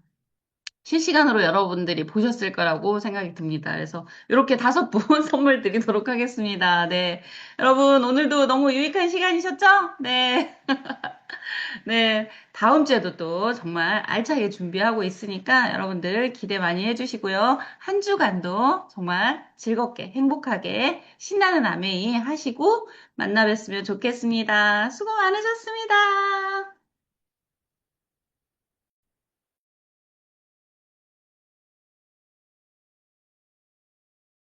실시간으로 여러분들이 보셨을 거라고 생각이 듭니다. 그래서 이렇게 5분 선물 드리도록 하겠습니다. 네. 여러분, 오늘도 너무 유익한 시간이셨죠? 네. 네. 다음 주에도 또 정말 알차게 준비하고 있으니까 여러분들 기대 많이 해주시고요. 한 주간도 정말 즐겁게, 행복하게, 신나는 아메이 하시고 만나 뵀으면 좋겠습니다. 수고 많으셨습니다.